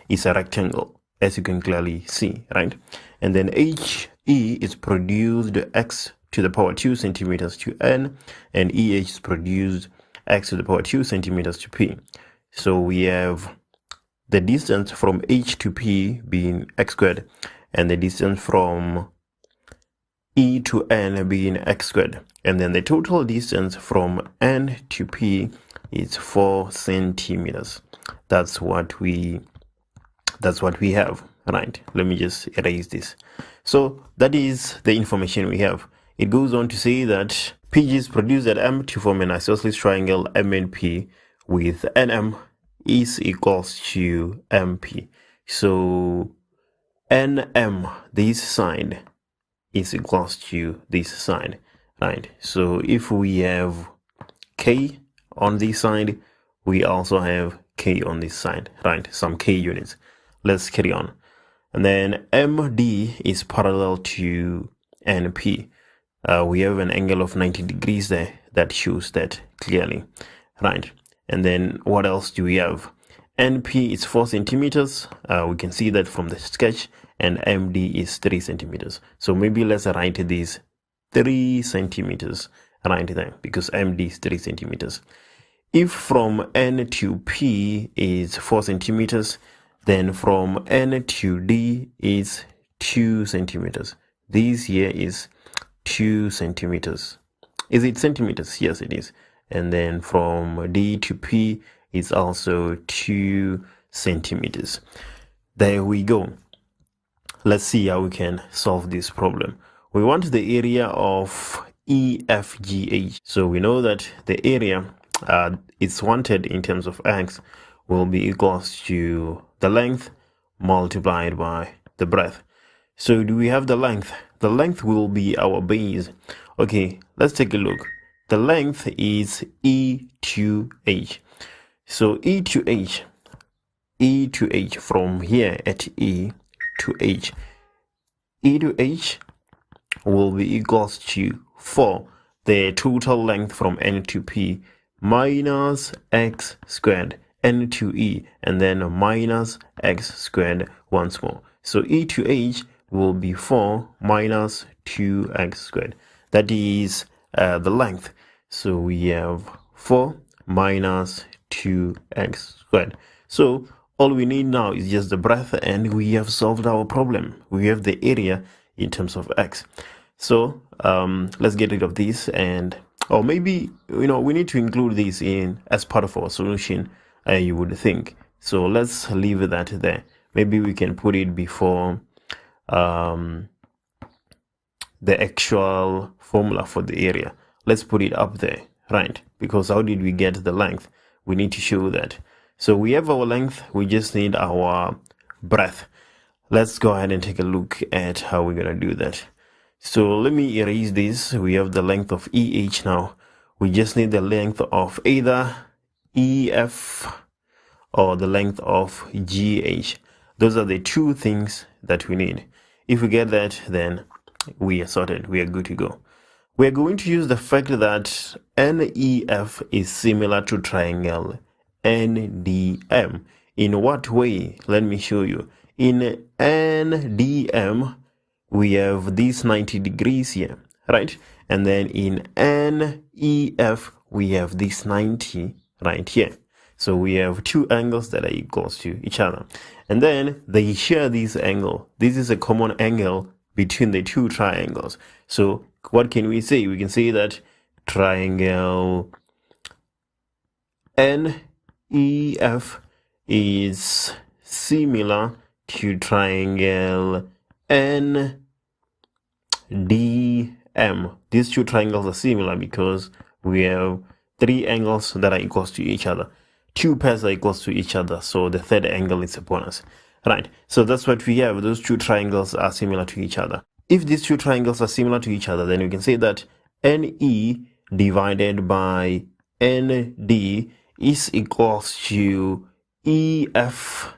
S1: is a rectangle, as you can clearly see, right? And then HE is produced x to the power 2 centimeters to n, and EH is produced x to the power 2 centimeters to p. So we have the distance from h to p being x squared, and the distance from e to n being x squared, and then the total distance from n to p is 4 centimeters. That's what we have, right? Let me just erase this. So that is the information we have. It goes on to say that PG is produced at M to form an isosceles triangle MNP with NM is equals to MP. So NM, this side, is equals to this side, right? So if we have K on this side, we also have K on this side, right? Some K units. Let's carry on. And then MD is parallel to NP. We have an angle of 90 degrees there that shows that clearly, right? And then what else do we have? NP is 4 centimeters. We can see that from the sketch, and MD is 3 centimeters. So maybe let's write this 3 centimeters right there, because MD is 3 centimeters. If from N to P is 4 centimeters, then from N to D is 2 centimeters. This here is 2 centimeters. Is it centimeters? Yes, it is. And then from D to P is also 2 centimeters. There we go. Let's see how we can solve this problem. We want the area of EFGH. So we know that the area it's wanted in terms of x will be equals to the length multiplied by the breadth. So do we have the length? The length will be our base. Okay, let's take a look. The length is E to H. So E to H from here at E to H. E to H will be equals to 4, the total length from N to P, minus x squared, N to E, and then minus x squared once more. So E to H will be 4 minus 2x squared. That is the length. So we have 4 minus 2x squared. So all we need now is just the breadth, and we have solved our problem. We have the area in terms of x. So let's get rid of this, and or maybe we need to include this in as part of our solution, you would think. So let's leave that there. Maybe we can put it before the actual formula for the area. Let's put it up there, right? Because how did we get the length? We need to show that. So we have our length, we just need our breadth. Let's go ahead and take a look at how we're gonna do that. So let me erase this. We have the length of EH now. We just need the length of either EF or the length of GH. Those are the two things that we need. If we get that, then we are sorted. We are good to go. We are going to use the fact that NEF is similar to triangle NDM. In what way? Let me show you. In NDM, we have these 90 degrees here, right? And then in NEF, we have this 90 right here. So we have two angles that are equal to each other. And then they share this angle. This is a common angle between the two triangles. So what can we say? We can say that triangle NEF is similar to triangle NDM. These two triangles are similar because we have three angles that are equal to each other. Two pairs are equal to each other, so the third angle is upon us. Right, so that's what we have. Those two triangles are similar to each other. If these two triangles are similar to each other, then we can say that NE divided by ND is equals to EF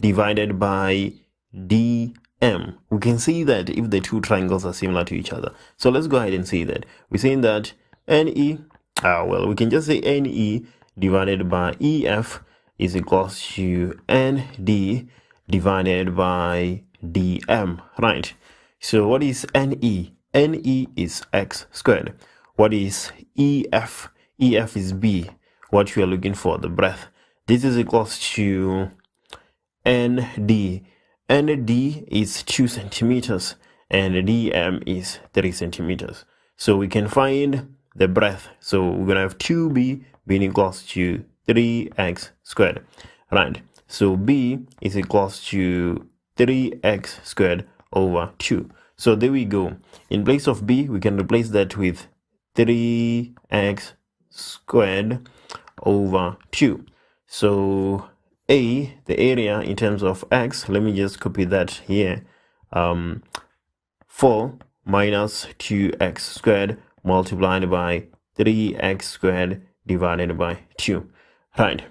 S1: divided by DM. We can see that if the two triangles are similar to each other. So let's go ahead and say that. We're saying that NE, we can just say NE divided by EF is equals to ND divided by DM, right? So what is NE? NE is x squared. What is EF? EF is B, what we are looking for, the breadth. This is equals to ND. ND is 2 centimeters and DM is 3 centimeters. So we can find the breadth. So we're going to have 2B being equals to 3x squared, right? So B is equals to 3x squared over 2. So there we go. In place of B, we can replace that with 3x squared over 2. So A, the area in terms of x, let me just copy that here. 4 minus 2x squared multiplied by 3x squared divided by 2. Right.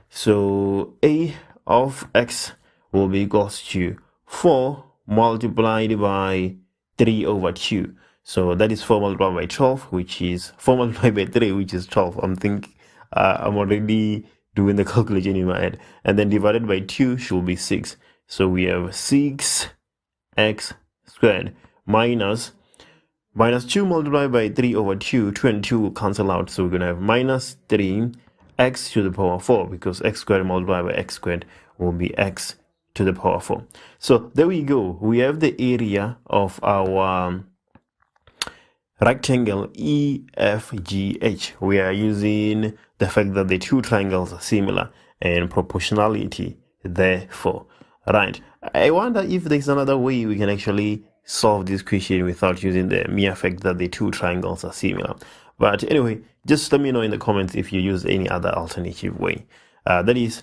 S1: So A of x will be equals to 4 multiplied by 3 over 2. So that is 4 multiplied by 12, which is 4 multiplied by 3, which is 12. I'm already doing the calculation in my head. And then divided by 2 should be 6. So we have 6x squared minus 2 multiplied by 3 over 2. 2 and 2 will cancel out. So we're going to have minus 3x to the power 4, because x squared multiplied by x squared will be x to the power 4. So there we go. We have the area of our rectangle EFGH. We are using the fact that the two triangles are similar and proportionality therefore. Right. I wonder if there's another way we can actually solve this question without using the mere fact that the two triangles are similar. But anyway, just let me know in the comments if you use any other alternative way. That is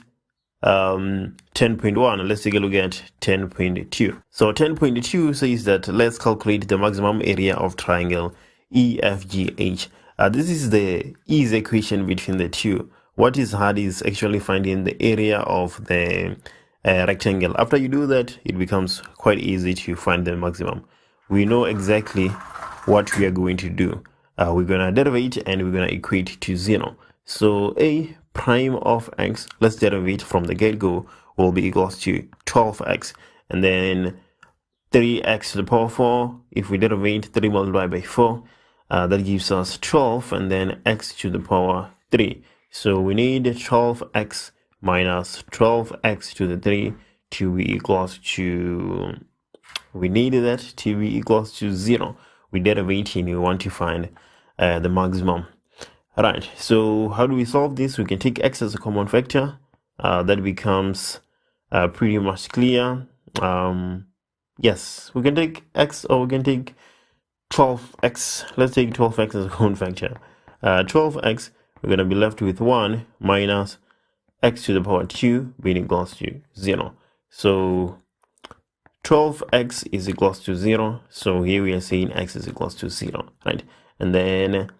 S1: 10.1. Let's take a look at 10.2. So 10.2 says that let's calculate the maximum area of triangle EFGH. This is the easy equation between the two. What is hard is actually finding the area of the rectangle. After you do that, it becomes quite easy to find the maximum. We know exactly what we are going to do. We're going to derivate and we're going to equate to 0. So A prime of x, let's derivate from the get-go, will be equals to 12x. And then 3x to the power 4. If we derivate 3 multiplied by 4, that gives us 12, and then x to the power 3. So we need 12x minus 12x to the 3 to be equals to, we need that to be equals to 0. We derivate and we want to find the maximum. Alright, so how do we solve this? We can take x as a common factor. That becomes pretty much clear. Yes, we can take x, or we can take 12x. Let's take 12x as a common factor. 12x, we're going to be left with 1 minus x to the power 2 being equals to 0. So 12x is equals to 0. So here we are saying x is equals to 0, right? And then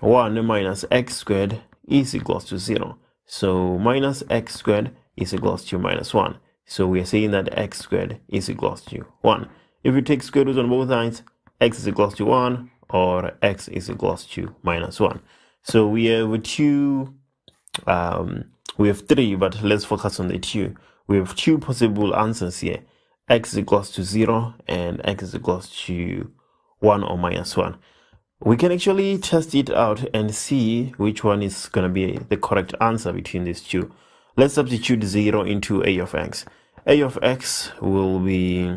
S1: 1 minus x squared is equals to 0. So minus x squared is equals to minus 1. So we are saying that x squared is equals to 1. If we take square roots on both sides, x is equals to 1 or x is equals to minus 1. So we have two, we have 3, but let's focus on the 2. We have 2 possible answers here. X is equals to 0 and x is equals to 1 or minus 1. We can actually test it out and see which one is going to be the correct answer between these two. Let's substitute 0 into a of x. A of x will be,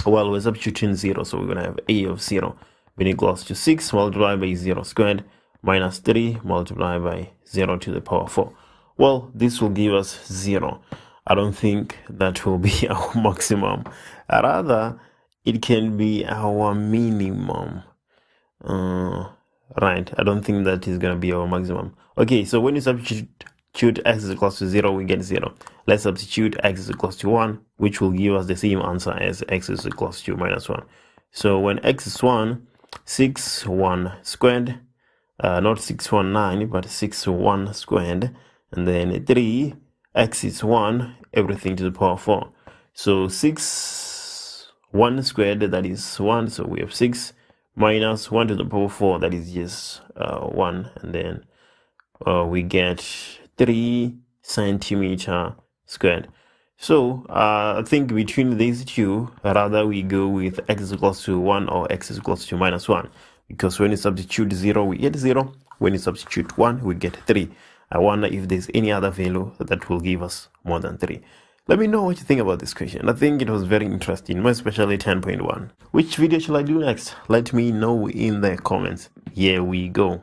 S1: well, we're substituting 0, so we're going to have a of 0 being equals to 6 multiplied by 0 squared minus 3 multiplied by 0 to the power 4. Well, this will give us 0. I don't think that will be our maximum. Rather, it can be our minimum. Right, I don't think that is going to be our maximum. Okay, so when you substitute x is equals to 0, we get 0. Let's substitute x is equals to 1, which will give us the same answer as x is equals to minus 1. So when x is 1, 6 1 squared, not 619, but 6 1 squared, and then 3, x is 1, everything to the power 4. So 6 1 squared, that is 1, so we have 6 minus 1 to the power 4, that is just 1, and then we get 3 centimeter squared. So I think between these two, rather we go with x is equals to 1 or x is equals to minus 1, because when you substitute 0, we get 0. When you substitute 1, we get 3. I wonder if there's any other value that will give us more than 3. Let me know what you think about this question. I think it was very interesting, more especially 10.1. Which video shall I do next? Let me know in the comments. Here we go.